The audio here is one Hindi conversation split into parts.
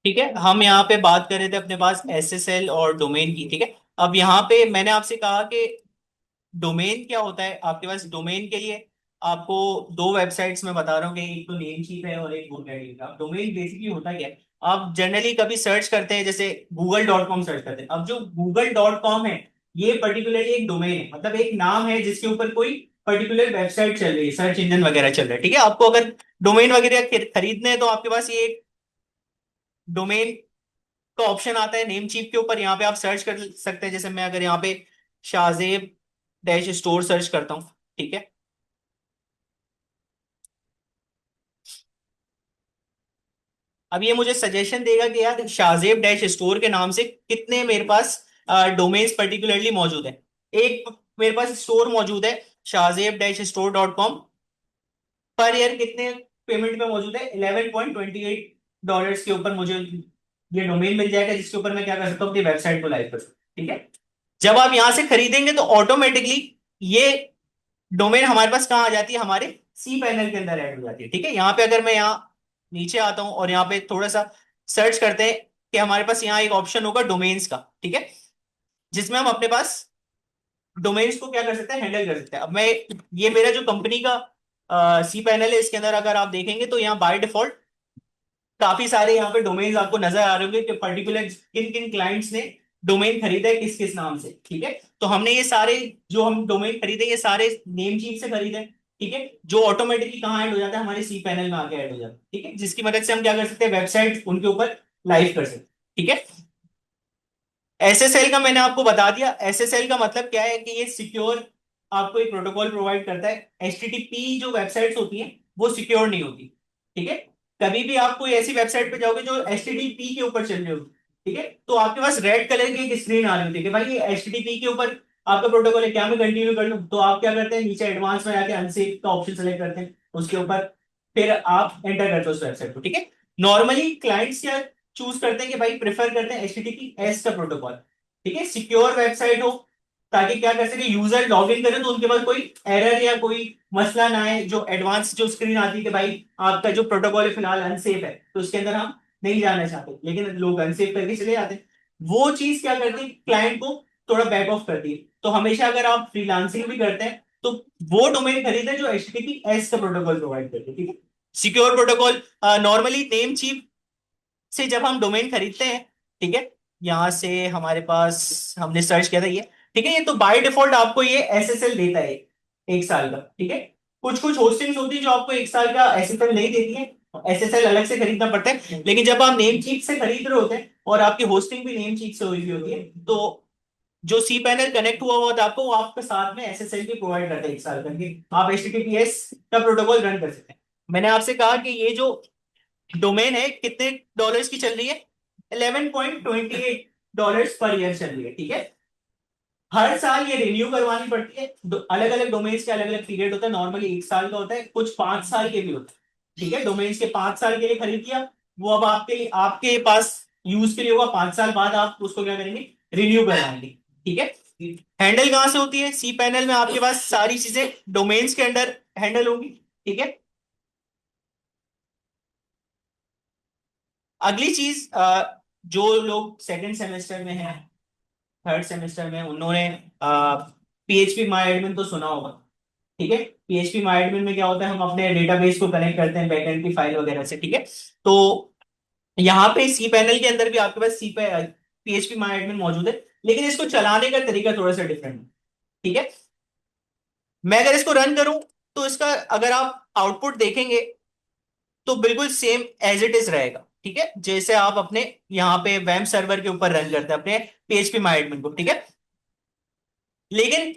ठीक है, हम यहाँ पे बात कर रहे थे अपने पास एसएसएल और डोमेन की। ठीक है, अब यहाँ पे मैंने आपसे कहा कि डोमेन क्या होता है। आपके पास डोमेन के लिए आपको दो वेबसाइट्स में बता रहा हूँ कि एक तो नेमचीप है और एक गोडैडी का। डोमेन बेसिकली होता क्या है, आप जनरली कभी सर्च करते हैं जैसे google.com सर्च करते हैं। अब जो google.com है ये पर्टिकुलरली एक डोमेन है, मतलब एक नाम है जिसके ऊपर कोई पर्टिकुलर वेबसाइट चल रही है, सर्च इंजन वगैरह चल रहा है। ठीक है, आपको अगर डोमेन वगैरह खरीदने हैं तो आपके पास ये डोमेन का ऑप्शन आता है नेम चीप के ऊपर। यहाँ पे आप सर्च कर सकते हैं, जैसे मैं अगर यहाँ पे शाहजेब डैश स्टोर सर्च करता हूँ। ठीक है, अब ये मुझे सजेशन देगा कि यार शाहजेब डैश स्टोर के नाम से कितने मेरे पास डोमेन्स पर्टिकुलरली मौजूद है। एक मेरे पास स्टोर मौजूद है shahzeb-store.com, पर ईयर कितने पेमेंट पे मौजूद है, $11.28 के ऊपर मुझे ये डोमेन मिल जाएगा, जिसके ऊपर मैं क्या कर सकता हूँ, अपनी वेबसाइट को लाइव कर सकता हूँ। ठीक है, जब आप यहां से खरीदेंगे तो ऑटोमेटिकली ये डोमेन हमारे पास कहाँ आ जाती है, हमारे सी पैनल के अंदर ऐड हो जाती है। ठीक है, यहाँ पे अगर मैं यहाँ नीचे आता हूँ और यहाँ पे थोड़ा सा सर्च करते हैं कि हमारे पास यहाँ एक ऑप्शन होगा डोमेन्स का। ठीक है, जिसमें हम अपने पास डोमेन्स को क्या कर सकते हैं, हैंडल कर सकते हैं। अब मैं ये मेरा जो कंपनी का सी पैनल है, इसके अंदर अगर आप देखेंगे तो यहाँ बाय डिफॉल्ट काफी सारे यहाँ पे डोमेन्स आपको नजर आ रहे होंगे कि पर्टिकुलर किन किन क्लाइंट्स ने डोमेन खरीदा है किस किस नाम से। ठीक है, तो हमने ये सारे जो हम डोमेन खरीदे ये सारे नेम चीप से खरीदे हैं। ठीक है, जो ऑटोमेटिकली कहाँ ऐड हो जाता है, हमारे सी पैनल में आके ऐड हो जाता है। ठीक है, जिसकी मदद से हम क्या कर सकते हैं, वेबसाइट उनके ऊपर लाइव कर सकते हैं। ठीक है, एसएसएल का मैंने आपको बता दिया। एसएसएल का मतलब क्या है कि ये सिक्योर आपको एक प्रोटोकॉल प्रोवाइड करता है। एचटीटीपी जो वेबसाइट्स होती हैं वो सिक्योर नहीं होती। ठीक है, कभी भी आप कोई ऐसी वेबसाइट पे जाओगे जो एचटीटीपी के ऊपर चल रही होगी, ठीक है, तो आपके पास रेड कलर की एक स्क्रीन आ रही होती है कि भाई ये एचटीटीपी के ऊपर आपका प्रोटोकॉल है, क्या मैं कंटिन्यू कर लूं। तो आप क्या करते हैं, नीचे एडवांस में जाके अनसेफ का ऑप्शन सेलेक्ट करते हैं, उसके ऊपर फिर आप एंटर करते हो उस वेबसाइट को। ठीक है, नॉर्मली क्लाइंट्स क्या चूज करते हैं कि भाई प्रेफर करते हैं एचटीटीपी एस का प्रोटोकॉल। ठीक है, सिक्योर वेबसाइट हो ताकि क्या कर सके, यूजर लॉग इन करे तो उनके पास कोई एरर या कोई मसला ना आए। जो एडवांस जो स्क्रीन आती है कि भाई आपका जो प्रोटोकॉल है फिलहाल अनसेफ है, तो उसके अंदर हम नहीं जाना चाहते, लेकिन लोग अनसेफ करके चले जाते हैं। वो चीज क्या करती है, क्लाइंट को थोड़ा बैक ऑफ करती है। तो हमेशा अगर आप फ्रीलांसिंग भी करते हैं तो वो डोमेन खरीदें जो HTTPS का प्रोटोकॉल प्रोवाइड करते हैं। ठीक है, secure protocol. Normally Namecheap से जब हम डोमेन खरीदते हैं, ठीक है, यहां से हमारे पास हमने सर्च किया था ये। ठीक है, ये तो बाय डिफॉल्ट आपको ये एसएसएल देता है एक साल का। ठीक है, कुछ कुछ होस्टिंग्स होती है जो आपको एक साल का एसएसएल नहीं देती है, एसएसएल अलग से खरीदना पड़ता है। लेकिन जब आप नेम चीप से खरीद रहे होते हैं और आपकी होस्टिंग भी नेम चीप से हुई हुई होती है, तो जो सी पैनल कनेक्ट हुआ हुआ था आपको, वो आपके साथ में एसएसएल भी प्रोवाइड करता है एक साल करके, आप एचटीटीपीएस का प्रोटोकॉल रन कर सकते हैं। मैंने आपसे कहा कि ये जो डोमेन है कितने डॉलर्स की चल रही है, $11.28 पर ईयर चल रही है। ठीक है, हर साल ये रिन्यू करवानी पड़ती है। अलग अलग डोमेन्स के अलग अलग पीरियड होता है, नॉर्मली एक साल का होता है, कुछ 5 साल के भी होते हैं। ठीक है, डोमेन्स के 5 साल के लिए खरीद किया, वो अब आपके पास यूज के लिए होगा। 5 साल बाद आप उसको क्या करेंगे, रिन्यू करवाएंगे। ठीक है, हैंडल कहाँ से होती है, सी पैनल में आपके पास सारी चीजें डोमेन्स के अंडर हैंडल होगी। ठीक है, अगली चीज जो लोग सेकंड सेमेस्टर में हैं, थर्ड सेमेस्टर में, उन्होंने पीएचपी माई एडमिन तो सुना होगा। ठीक है, पीएचपी माई एडमिन में क्या होता है, हम अपने डेटाबेस को कनेक्ट करते हैं बैकएंड की फाइल वगैरह से। ठीक है, तो यहाँ पे सी पैनल के अंदर भी आपके पास सी पे पीएचपी माई एडमिन मौजूद है, लेकिन इसको चलाने का तरीका थोड़ा सा डिफरेंट है। ठीक है, मैं अगर इसको रन करूं तो इसका अगर आप आउटपुट देखेंगे तो बिल्कुल सेम एज इट इज रहेगा। ठीक है, जैसे आप अपने यहाँ पे वेब सर्वर के ऊपर रन करते हैं अपने पीएचपी माई एडमिन को। ठीक है, लेकिन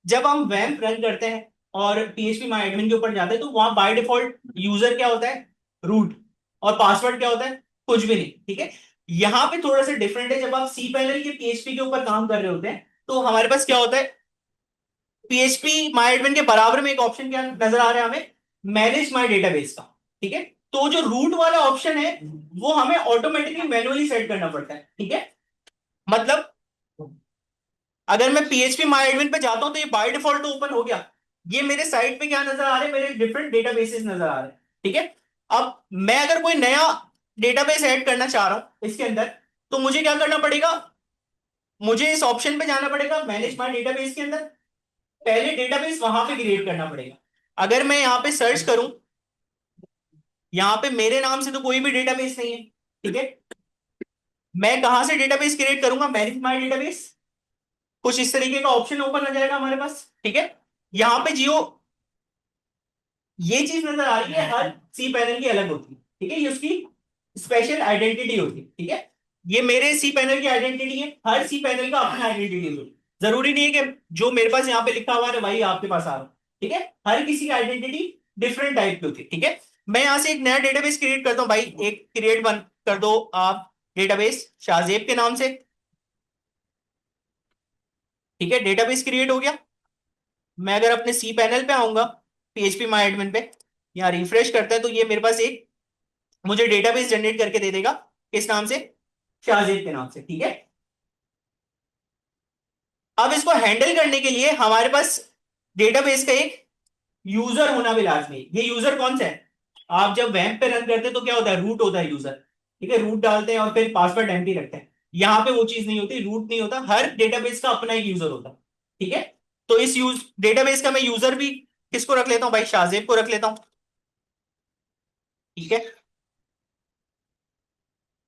जब हम वैम्प रन करते हैं और पीएचपी माई एडमिन के ऊपर जाते हैं तो वहां बाय डिफॉल्ट यूजर क्या होता है, रूट, और पासवर्ड क्या होता है, कुछ भी नहीं। ठीक है, यहां पे थोड़ा सा डिफरेंट है। जब आप सी पैनल के पीएचपी के ऊपर काम कर रहे होते हैं तो हमारे पास क्या होता है, पीएचपी माई एडमिन के बराबर में एक ऑप्शन क्या नजर आ रहा है हमें, मैनेज माई डेटाबेस का। ठीक है, तो जो रूट वाला ऑप्शन है वो हमें ऑटोमेटिकली मैनुअली सेट करना पड़ता है। ठीक है, मतलब अगर मैं पीएचपी माई एडमिन पे जाता हूं तो ये बाय डिफॉल्ट तो ओपन हो गया। ये मेरे साइट पे क्या नजर आ रहे हैं, मेरे डिफरेंट डेटाबेसेस नजर आ रहे हैं। ठीक है, अब मैं अगर कोई नया डेटाबेस ऐड करना चाह रहा हूं इसके अंदर, तो मुझे क्या करना पड़ेगा, मुझे इस ऑप्शन पे जाना पड़ेगा मैनेज माय डेटाबेस के अंदर, पहले डेटाबेस वहां पे क्रिएट करना पड़ेगा। अगर मैं यहाँ पे सर्च करूं, यहाँ पे मेरे नाम से तो कोई भी डेटाबेस नहीं है, ठीक है। मैं कहां से डेटाबेस क्रिएट करूंगा, मैनेज माय डेटाबेस, कुछ इस तरीके का ऑप्शन ओपन हो जाएगा हमारे पास, ठीक है। यहाँ पे जियो, ये चीज नजर आ रही है, हर सी पैनल की अलग होती है, ठीक है, ये उसकी स्पेशल आइडेंटिटी होती है, ठीक है। ये मेरे सी पैनल की आइडेंटिटी है, हर सी पैनल का अपना आइडेंटिटी होती है, जरूरी नहीं है कि जो मेरे पास यहाँ पे लिखा हुआ है वही आपके पास आ रहा हो, ठीक है। हर किसी की आइडेंटिटी डिफरेंट टाइप की होती है, ठीक है। मैं यहाँ से एक नया डेटाबेस क्रिएट करता हूँ भाई, एक क्रिएट बन कर दो आप डेटाबेस शाहजेब के नाम से, ठीक है। डेटाबेस क्रिएट हो गया। मैं अगर अपने सी पैनल पे आऊंगा, पीएचपी माई एडमिन पे, यहाँ रिफ्रेश करता है तो ये मेरे पास एक मुझे डेटाबेस जनरेट करके दे देगा, किस नाम से, शाहजेब के नाम से, ठीक है। अब इसको हैंडल करने के लिए हमारे पास डेटाबेस का एक यूजर होना भी लाजमी है। ये यूजर कौन सा है, आप जब वेब पे रन करते हैं तो क्या होता है, रूट होता है यूजर, ठीक है, रूट डालते हैं और फिर पासवर्ड एम्प्टी रखते हैं। यहां पे वो चीज नहीं होती, रूट नहीं होता, हर डेटाबेस का अपना एक यूजर होता है, ठीक है। तो इस डेटाबेस का मैं यूजर भी किसको रख लेता हूं भाई, शाहजेब को रख लेता हूं, ठीक है।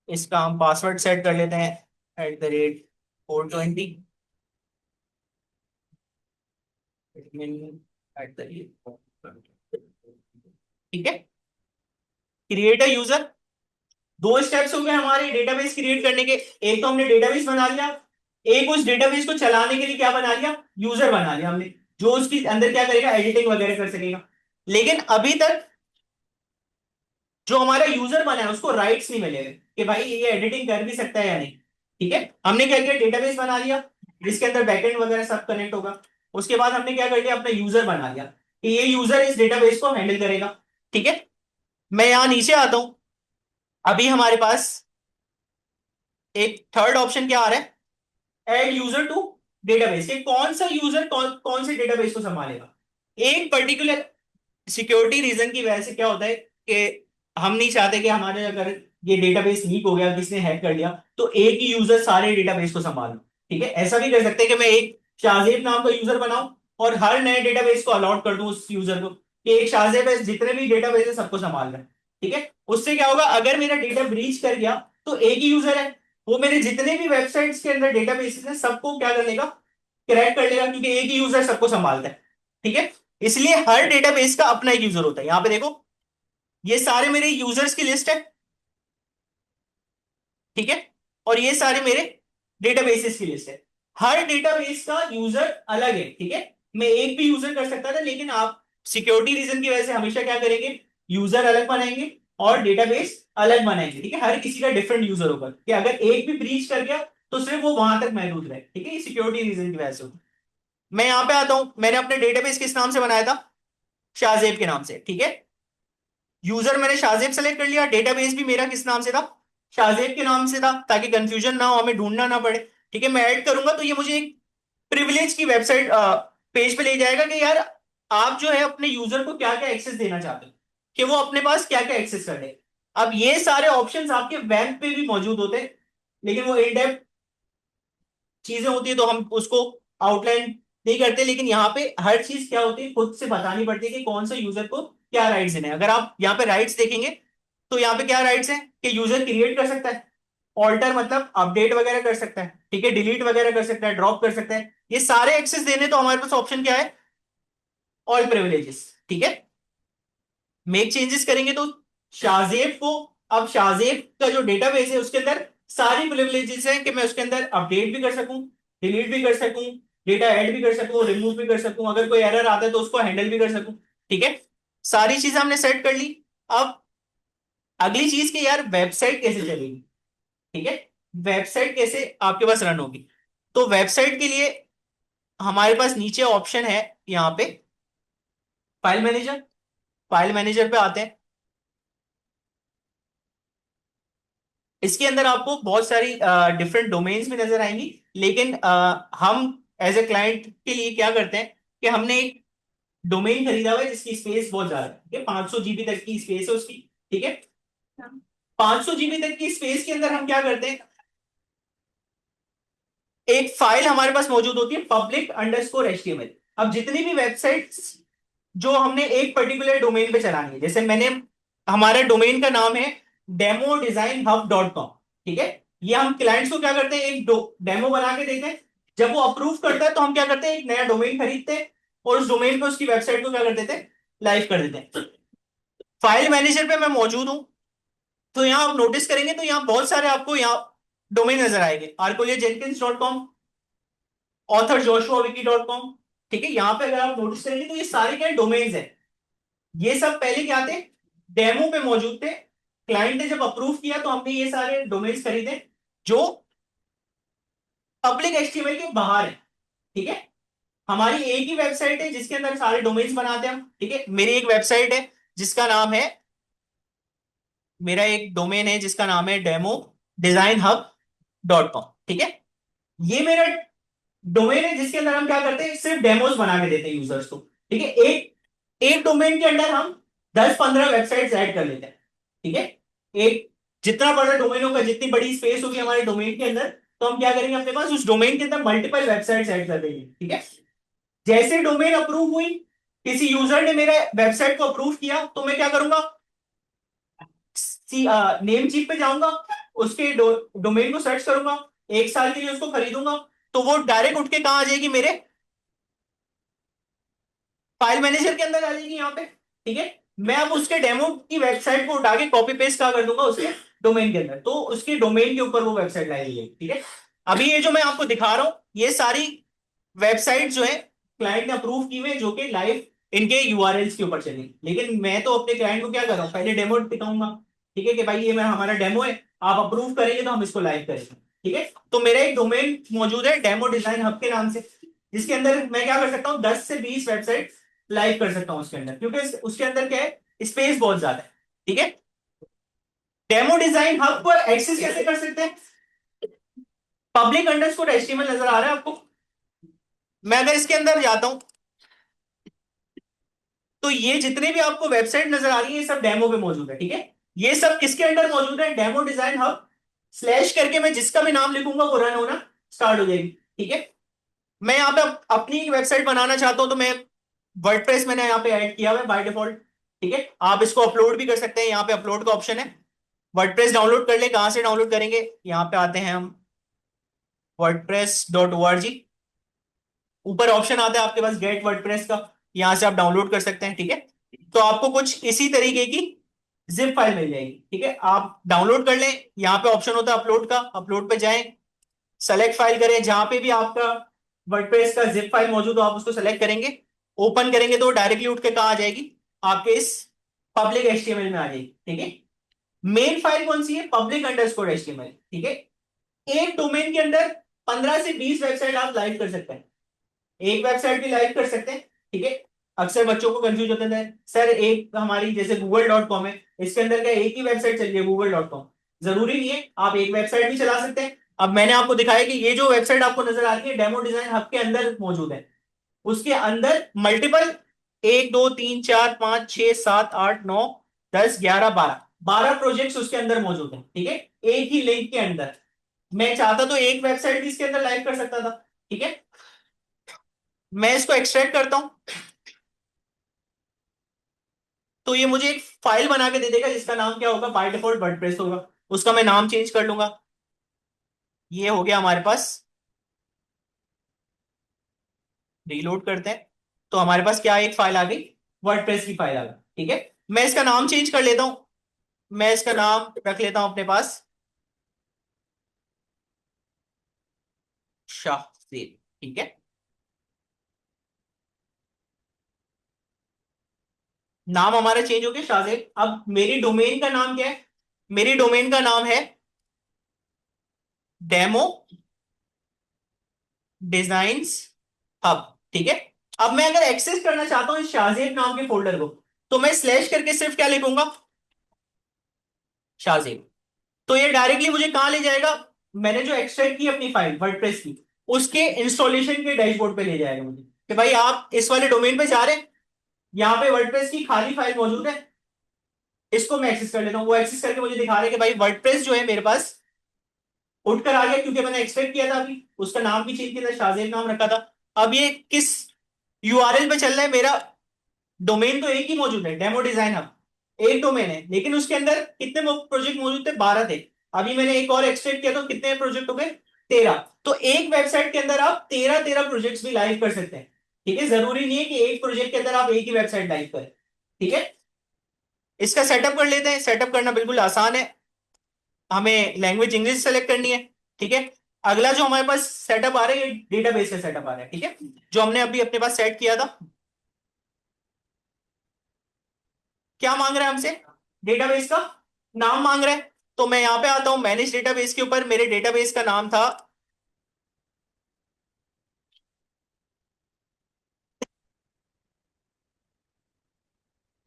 इसका हम पासवर्ड सेट कर लेते हैं @420, ठीक है। क्रिएट अ यूजर, दो स्टेप्स हो गए हमारे डेटाबेस क्रिएट करने के, एक तो हमने डेटाबेस बना लिया, एक उस डेटाबेस को चलाने के लिए क्या बना लिया, यूजर बना लिया हमने, जो उसके अंदर क्या करेगा, एडिटिंग वगैरह कर सकेगा। लेकिन अभी तक जो हमारा यूजर बना है उसको राइट्स नहीं मिले हुए कि भाई ये एडिटिंग कर भी सकता है या नहीं, ठीक है। हमने क्या किया, डेटाबेस बना लिया जिसके अंदर बैकएंड वगैरह सब कनेक्ट होगा। उसके बाद हमने क्या कर लिया, अपना यूजर बना लिया कि ये यूजर इस डेटाबेस को हैंडल करेगा, ठीक है। मैं यहां नीचे आता हूं, अभी हमारे पास एक थर्ड ऑप्शन क्या आ रहा है, एड यूजर टू डेटाबेस, कि कौन सा यूजर कौन से डेटाबेस को संभालेगा। एक पर्टिकुलर सिक्योरिटी रीजन की वजह से क्या होता है कि हम नहीं चाहते कि हमारे अगर ये डेटाबेस लीक हो गया, किसने हैक कर लिया, तो एक ही यूजर सारे डेटाबेस को संभाल, ठीक है। ऐसा भी कर सकते हैं कि मैं एक शाहजेब नाम का यूजर बनाऊं और हर नए डेटाबेस को अलॉट कर दूं उस यूजर को कि एक शाहजेब है, जितने भी डेटाबेस है सबको संभाल रहा है, ठीक है। उससे क्या होगा, अगर मेरा डेटा ब्रीच कर गया तो एक ही यूजर है, वो मेरे जितने भी वेबसाइट्स के अंदर डेटाबेस है सबको क्या कर लेगा, क्रैक कर लेगा, क्योंकि एक ही यूजर सबको संभालता है, ठीक है। इसलिए हर डेटाबेस का अपना एक यूजर होता है। यहां पे देखो, ये सारे मेरे यूजर्स की लिस्ट है, ठीक है, और ये सारे मेरे डेटाबेसेस की लिस्ट है। हर डेटाबेस का यूजर अलग है, ठीक है। मैं एक भी यूजर कर सकता था, लेकिन आप सिक्योरिटी रीजन की वजह से हमेशा क्या करेंगे, यूजर अलग बनाएंगे और डेटाबेस अलग बनाएंगे, ठीक है। हर किसी का डिफरेंट यूजर होगा कि अगर एक भी ब्रीच कर गया तो सिर्फ वो वहां तक महदूद रहे, ठीक है। ये सिक्योरिटी रीजन की वजह से होता है। मैं यहां पे आता हूं, मैंने अपने डेटाबेस किस नाम से बनाया था, शाहजेब के नाम से, ठीक है। यूजर मैंने शाहजेब सेलेक्ट कर लिया, डेटाबेस भी मेरा किस नाम से था, शाहजेब के नाम से था, ताकि कंफ्यूजन ना हो, हमें ढूंढना ना पड़े, ठीक है। मैं ऐड करूंगा तो ये मुझे एक प्रिविलेज की वेबसाइट पेज पे ले जाएगा कि यार आप जो है अपने यूजर को क्या क्या एक्सेस देना चाहते हो, कि वो अपने पास क्या क्या एक्सेस कर ले। अब ये सारे ऑप्शंस आपके वेब पे भी मौजूद होते हैं, लेकिन वो इन डेप्थ चीजें होती है तो हम उसको आउटलाइन नहीं करते, लेकिन यहाँ पे हर चीज क्या होती है खुद से बतानी पड़ती है कि कौन सा यूजर को क्या राइट्स देने हैं। अगर आप यहाँ पे राइट्स देखेंगे तो यहाँ पे क्या राइट्स हैं कि यूजर क्रिएट कर सकता है, ऑल्टर मतलब अपडेट वगैरह कर सकता है, ठीक है, डिलीट वगैरह कर सकता है, ड्रॉप कर सकता है, ये सारे एक्सेस देने तो हमारे पास ऑप्शन क्या है, ऑल प्रिविलेजेस, ठीक है। मेक चेंजेस करेंगे तो शाहजेब को, अब शाहजेब का जो डेटाबेस है उसके अंदर सारी प्रिविलेजेस हैं कि मैं उसके अंदर अपडेट भी कर सकूं, डिलीट भी कर सकूं, डेटा ऐड भी कर सकूं, रिमूव भी कर सकूं, अगर कोई एरर आता है तो उसको हैंडल भी कर सकूं, ठीक है। सारी चीजें हमने सेट कर ली। अब अगली चीज की यार वेबसाइट कैसे चलेगी, ठीक है, वेबसाइट कैसे आपके पास रन होगी। तो वेबसाइट के लिए हमारे पास नीचे ऑप्शन है, यहाँ पे फाइल मैनेजर, फाइल मैनेजर पे आते हैं। इसके अंदर आपको बहुत सारी डिफरेंट डोमेन्स भी नजर आएंगी, लेकिन हम एज ए क्लाइंट के लिए क्या करते हैं कि हमने एक डोमेन खरीदा हुआ है जिसकी स्पेस बहुत ज्यादा है, ठीक है, 500 GB तक की स्पेस है उसकी, ठीक है। 500 GB तक की स्पेस के अंदर हम क्या करते हैं, एक फाइल हमारे पास मौजूद होती है public_html। अब जितनी भी वेबसाइट्स जो हमने एक पर्टिकुलर डोमेन पे चलानी है, जैसे मैंने, हमारा डोमेन का नाम है demodesignhub.com, ठीक है। ये हम क्लाइंट्स को क्या करते हैं, एक डेमो बना के देते हैं। जब वो अप्रूव करता है तो हम क्या करते हैं, एक नया डोमेन खरीदते हैं और उस डोमेन पे उसकी वेबसाइट को क्या कर देते हैं, लाइव कर देते हैं। फाइल मैनेजर पे मैं मौजूद हूं, तो यहाँ आप नोटिस करेंगे तो यहाँ बहुत सारे आपको यहाँ डोमेन नजर आएंगे, arcolia-jenkins.com, author-joshua-wiki.com, ठीक है। यहाँ पे अगर आप नोटिस करेंगे तो ये सारे क्या डोमेन्स हैं। ये सब पहले क्या थे, डेमो पे मौजूद थे। क्लाइंट ने जब अप्रूव किया तो हमने ये सारे डोमेन्स खरीदे जो पब्लिक एचटीएमएल के बाहर है, ठीक है। हमारी एक ही वेबसाइट है जिसके अंदर सारे डोमेन्स बनाते हैं हम, ठीक है। मेरी एक वेबसाइट है जिसका नाम है, मेरा एक डोमेन है जिसका नाम है demo-design-hub.com, ठीक है। ये मेरा डोमेन है जिसके अंदर हम क्या करते हैं, सिर्फ डेमोस बना के देते हैं यूजर्स को, ठीक है। एक एक डोमेन के अंदर हम 10-15 वेबसाइट्स ऐड कर लेते हैं, ठीक है। एक जितना बड़ा डोमेन होगा, जितनी बड़ी स्पेस होगी हमारे डोमेन के अंदर, तो हम क्या करेंगे, अपने पास उस डोमेन के अंदर मल्टीपल वेबसाइट्स ऐड कर देंगे, ठीक है। जैसे डोमेन अप्रूव हुई, किसी यूजर ने मेरे वेबसाइट को अप्रूव किया, तो मैं क्या करूंगा, नेम चीप पे जाऊंगा, उसके डोमेन को सर्च करूंगा, 1 साल के लिए उसको खरीदूंगा, तो वो डायरेक्ट उठ के कहां आ जाएगी, मेरे फाइल मैनेजर के अंदर आ जाएगी यहाँ पे, ठीक है। मैं अब उसके डेमो की वेबसाइट को उठा के कॉपी पेस्ट कहा कर दूंगा उसके डोमेन के अंदर, तो उसके डोमेन के ऊपर वो वेबसाइट लाई जाएगी, ठीक है। अभी ये जो मैं आपको दिखा रहा हूं, ये सारी वेबसाइट जो है क्लाइंट ने अप्रूव की हुई है, जो कि लाइव इनके यूआरएल्स के ऊपर चलेगी। लेकिन मैं तो अपने क्लाइंट को क्या कर रहा हूँ, पहले डेमो दिखाऊंगा, ठीक है, कि भाई ये मैं हमारा डेमो है, आप अप्रूव करेंगे तो हम इसको लाइव करेंगे, ठीक है। तो मेरा एक डोमेन मौजूद है डेमो डिजाइन हब के नाम से, जिसके अंदर मैं क्या कर सकता हूँ, 10 से 20 वेबसाइट लाइव कर सकता हूँ उसके अंदर, क्योंकि उसके अंदर क्या है, स्पेस बहुत ज्यादा है, ठीक है। डेमो डिजाइन हब पर एक्सेस कैसे कर सकते हैं, public_html नजर आ रहा है आपको। मैं अगर इसके अंदर जाता हूं, तो ये जितने भी आपको वेबसाइट नजर आ रही है, ये सब डेमो पे मौजूद है, ठीक है। ये सब किसके अंडर मौजूद है, डेमो डिजाइन हब स्लैश करके मैं जिसका भी नाम लिखूंगा वो रन होना स्टार्ट हो जाएगी, ठीक है। मैं यहाँ पे अपनी एक वेबसाइट बनाना चाहता हूं, तो मैं वर्डप्रेस मैंने यहाँ पे ऐड किया हुआ है बाय डिफॉल्ट, ठीक है। आप इसको अपलोड भी कर सकते हैं, यहाँ पे अपलोड का ऑप्शन है। वर्डप्रेस डाउनलोड कर ले, कहां से डाउनलोड करेंगे, यहाँ पे आते हैं हम wordpress.org, ऊपर ऑप्शन आता है आपके पास गेट वर्डप्रेस का, यहां से आप डाउनलोड कर सकते हैं, ठीक है। तो आपको कुछ इसी तरीके की जिप फाइल मिल जाएगी, ठीक है। आप डाउनलोड कर लें, यहाँ पे ऑप्शन होता है अपलोड का, अपलोड पे जाएं, सेलेक्ट फाइल करें, जहां पे भी आपका वर्डप्रेस का जिप फाइल मौजूद हो आप उसको सेलेक्ट करेंगे, ओपन करेंगे तो डायरेक्टली उठ के कहाँ आ जाएगी, आपके इस पब्लिक एचटीएमएल में आ जाएगी, ठीक है। मेन फाइल कौन सी है, public_html, ठीक है। एक डोमेन के अंदर 15 से 20 वेबसाइट आप लाइव कर सकते हैं, एक वेबसाइट भी लाइव कर सकते हैं, ठीक है। अक्सर बच्चों को कंफ्यूज होते हैं, सर एक हमारी जैसे google.com है, इसके अंदर क्या एक ही वेबसाइट चल रही है google.com, जरूरी नहीं है, आप एक वेबसाइट भी चला सकते हैं। अब मैंने आपको दिखाया कि ये जो वेबसाइट आपको नजर आ रही है डेमो डिजाइन हब के अंदर मौजूद है, उसके अंदर मल्टीपल 1 2 3 4 5 6 7 8 9 10 11 12 प्रोजेक्ट्स उसके अंदर मौजूद है, ठीक है। एक ही लिंक के अंदर मैं चाहता तो एक वेबसाइट भी इसके अंदर लाइव कर सकता था, ठीक है। मैं इसको एक्सट्रैक्ट करता हूं, तो ये मुझे एक फाइल बना के दे देगा जिसका नाम क्या होगा, बाय डिफॉल्ट वर्डप्रेस होगा, उसका मैं नाम चेंज कर लूंगा। ये हो गया हमारे पास, रीलोड करते हैं, तो हमारे पास क्या एक फाइल आ गई, वर्डप्रेस की फाइल आ गई, ठीक है। मैं इसका नाम चेंज कर लेता हूं, मैं इसका नाम रख लेता हूं अपने पास शाहजेब, ठीक है। नाम हमारा चेंज हो गया शाहजेब। अब मेरी डोमेन का नाम क्या है, मेरी डोमेन का नाम है डेमो डिजाइन्स हब, ठीक है। अब मैं अगर एक्सेस करना चाहता हूं इस शाहजेब नाम के फोल्डर को, तो मैं स्लैश करके सिर्फ क्या लिखूंगा, शाहजेब, तो ये डायरेक्टली मुझे कहां ले जाएगा, मैंने जो एक्सट्रैक्ट की अपनी फाइल वर्डप्रेस की, उसके इंस्टॉलेशन के डैशबोर्ड पे ले जाएगा मुझे, कि भाई आप इस वाले डोमेन पे जा रहे हैं, यहाँ पे वर्डप्रेस की खाली फाइल मौजूद है, इसको मैं एक्सेस कर लेता हूँ। वो एक्सेस करके मुझे दिखा रहे हैं कि भाई वर्डप्रेस जो है मेरे पास उठकर आ गया, क्योंकि मैंने एक्सपेक्ट किया था, अभी उसका नाम भी चेंज किया था, शाहजेब नाम रखा था। अब ये किस यूआरएल पे चल रहा है मेरा? डोमेन तो एक ही मौजूद है, डेमो डिजाइन हब, एक डोमेन है, लेकिन उसके अंदर कितने प्रोजेक्ट मौजूद थे? 12 थे। अभी मैंने एक और एक्सटेंड किया तो कितने प्रोजेक्ट हो गए? 13। तो एक वेबसाइट के अंदर आप 13 प्रोजेक्ट्स भी लाइव कर सकते हैं। ठीक है, जरूरी नहीं है कि एक प्रोजेक्ट के अंदर आप एक ही वेबसाइट लाइव करें। ठीक है, इसका सेटअप कर लेते हैं। सेटअप करना बिल्कुल आसान है। हमें लैंग्वेज इंग्लिश सेलेक्ट करनी है। ठीक है, अगला जो हमारे पास सेटअप आ रहा है, ये डेटाबेस का सेटअप आ रहा है। ठीक है, जो हमने अभी अपने पास सेट किया था। क्या मांग रहा है हमसे? डेटाबेस का नाम मांग रहा है। तो मैं यहां पे आता हूं मैनेज डेटाबेस के ऊपर। मेरे डेटाबेस का नाम था,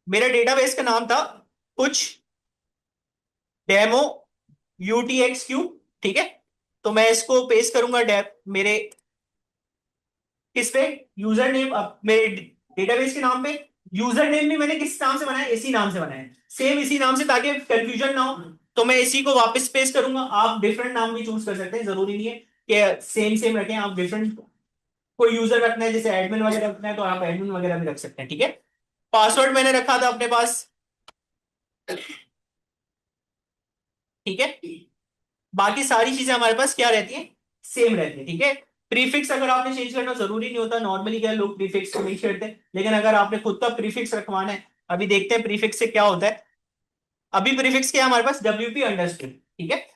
मेरे डेटाबेस का नाम था कुछ डेमो UTXQ। ठीक है, तो मैं इसको पेस्ट करूंगा मेरे किस पे? यूजर नेम, मेरे डेटाबेस के नाम पे। यूजर नेम भी मैंने किस नाम से बनाया? इसी नाम से बनाया है, सेम इसी नाम से, ताकि कंफ्यूजन ना हो। तो मैं इसी को वापस पेस्ट करूंगा। आप डिफरेंट नाम भी चूज कर सकते हैं, जरूरी नहीं है कि सेम सेम रखें। आप डिफरेंट, कोई यूजर रखना है जैसे एडमिन वगैरह रखना है तो आप एडमिन वगैरह भी रख सकते हैं। ठीक है, पासवर्ड मैंने रखा था अपने पास। ठीक है, बाकी सारी चीजें हमारे पास क्या रहती है? सेम रहती है। ठीक है, प्रीफिक्स अगर आपने चेंज करना जरूरी नहीं होता, नॉर्मली क्या लोग प्रीफिक्स को नहीं छेड़ते, लेकिन अगर आपने खुद का प्रीफिक्स रखवाना है, अभी देखते हैं प्रीफिक्स से क्या होता है। अभी प्रीफिक्स क्या है हमारे पास? WP_। ठीक है,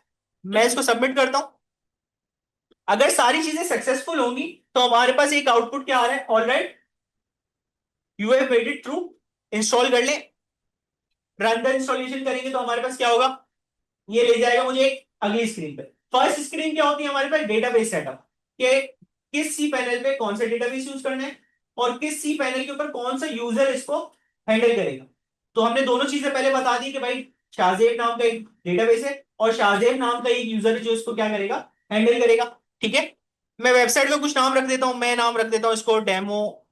मैं इसको सबमिट करता हूं। अगर सारी चीजें सक्सेसफुल होंगी तो हमारे पास एक आउटपुट क्या आ रहा है? Alright, you have made it through. Install कर ले, रन द इंस्टॉलेशन करेंगे तो हमारे पास क्या होगा? ये ले जाएगा मुझे एक अगली स्क्रीन पे। फर्स्ट स्क्रीन क्या होती है हमारे पास? डेटाबेस सेटअप, कि किस सी पैनल पे कौन सा डेटाबेस यूज करना है और किस सी पैनल के ऊपर कौन सा यूजर इसको हैंडल करेगा। तो हमने दोनों चीजें पहले बता दी कि भाई शाहजेब नाम का एक डेटाबेस है और शाहजेब नाम का एक यूजर है जो इसको क्या करेगा? हैंडल करेगा। ठीक है, मैं वेबसाइट का कुछ नाम रख देता हूं। मैं नाम रख देता हूं इसको डेमो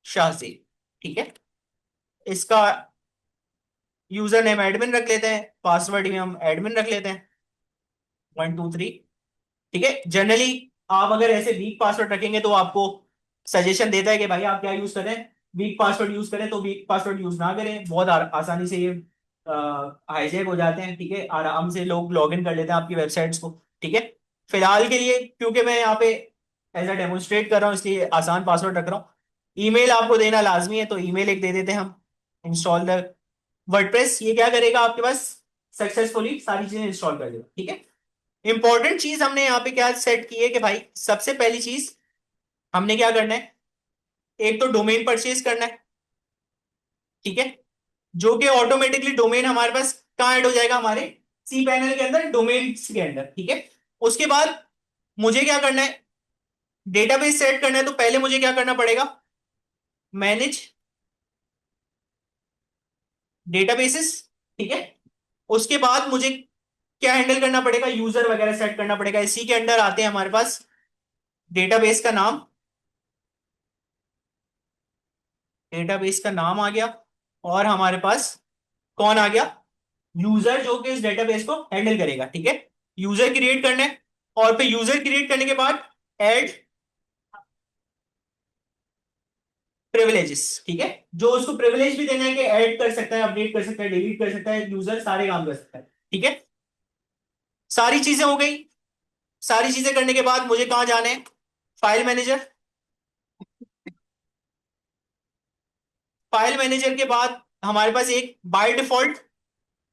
शाहजेब। ठीक है, इसका यूजर नेम एडमिन रख लेते हैं, पासवर्ड भी हम एडमिन रख लेते हैं, 1 2 3। ठीक है, जनरली आप अगर ऐसे वीक पासवर्ड रखेंगे तो आपको सजेशन देता है कि भाई आप क्या यूज करें, वीक पासवर्ड यूज करें। तो वीक पासवर्ड यूज ना करें, बहुत आसानी से ये हाईजैक हो जाते हैं। ठीक है, आराम से लोग लॉग इन कर लेते हैं आपकी वेबसाइट्स को। ठीक है, फिलहाल के लिए क्योंकि मैं यहाँ पे एज अ डेमोन्स्ट्रेट कर रहा हूँ इसलिए आसान पासवर्ड रख रहा हूँ। ईमेल आपको देना लाजमी है, तो ईमेल एक दे देते हैं हम। इंस्टॉल द वर्डप्रेस, ये क्या करेगा आपके पास? सक्सेसफुली सारी चीजें इंस्टॉल कर देगा। ठीक है, इंपॉर्टेंट चीज हमने यहाँ पे क्या सेट की है कि भाई सबसे पहली चीज हमने क्या करना है? एक तो डोमेन परचेज करना है। ठीक है, जो कि ऑटोमेटिकली डोमेन हमारे पास कहाँ ऐड हो जाएगा? हमारे सी पैनल के अंदर, डोमेन के अंदर। ठीक है, उसके बाद मुझे क्या करना है? डेटाबेस सेट करना है। तो पहले मुझे क्या करना पड़ेगा? Manage databases. ठीक है, उसके बाद मुझे क्या हैंडल करना पड़ेगा? यूजर वगैरह सेट करना पड़ेगा। इसी के अंडर आते हैं हमारे पास डेटाबेस का नाम। डेटाबेस का नाम आ गया, और हमारे पास कौन आ गया? यूजर, जो कि इस डेटाबेस को हैंडल करेगा। ठीक है, यूजर क्रिएट करना है, और फिर यूजर क्रिएट करने के बाद ऐड प्रिविलेजेस। ठीक है, जो उसको प्रिविलेज भी देना है कि ऐड कर सकता है, अपडेट कर सकता है, डिलीट कर सकता है, यूजर सारे काम कर सकता है। ठीक है, सारी चीजें हो गई। सारी चीजें करने के बाद मुझे कहां जाना है? File manager. फाइल मैनेजर के बाद हमारे पास एक बाय डिफॉल्ट,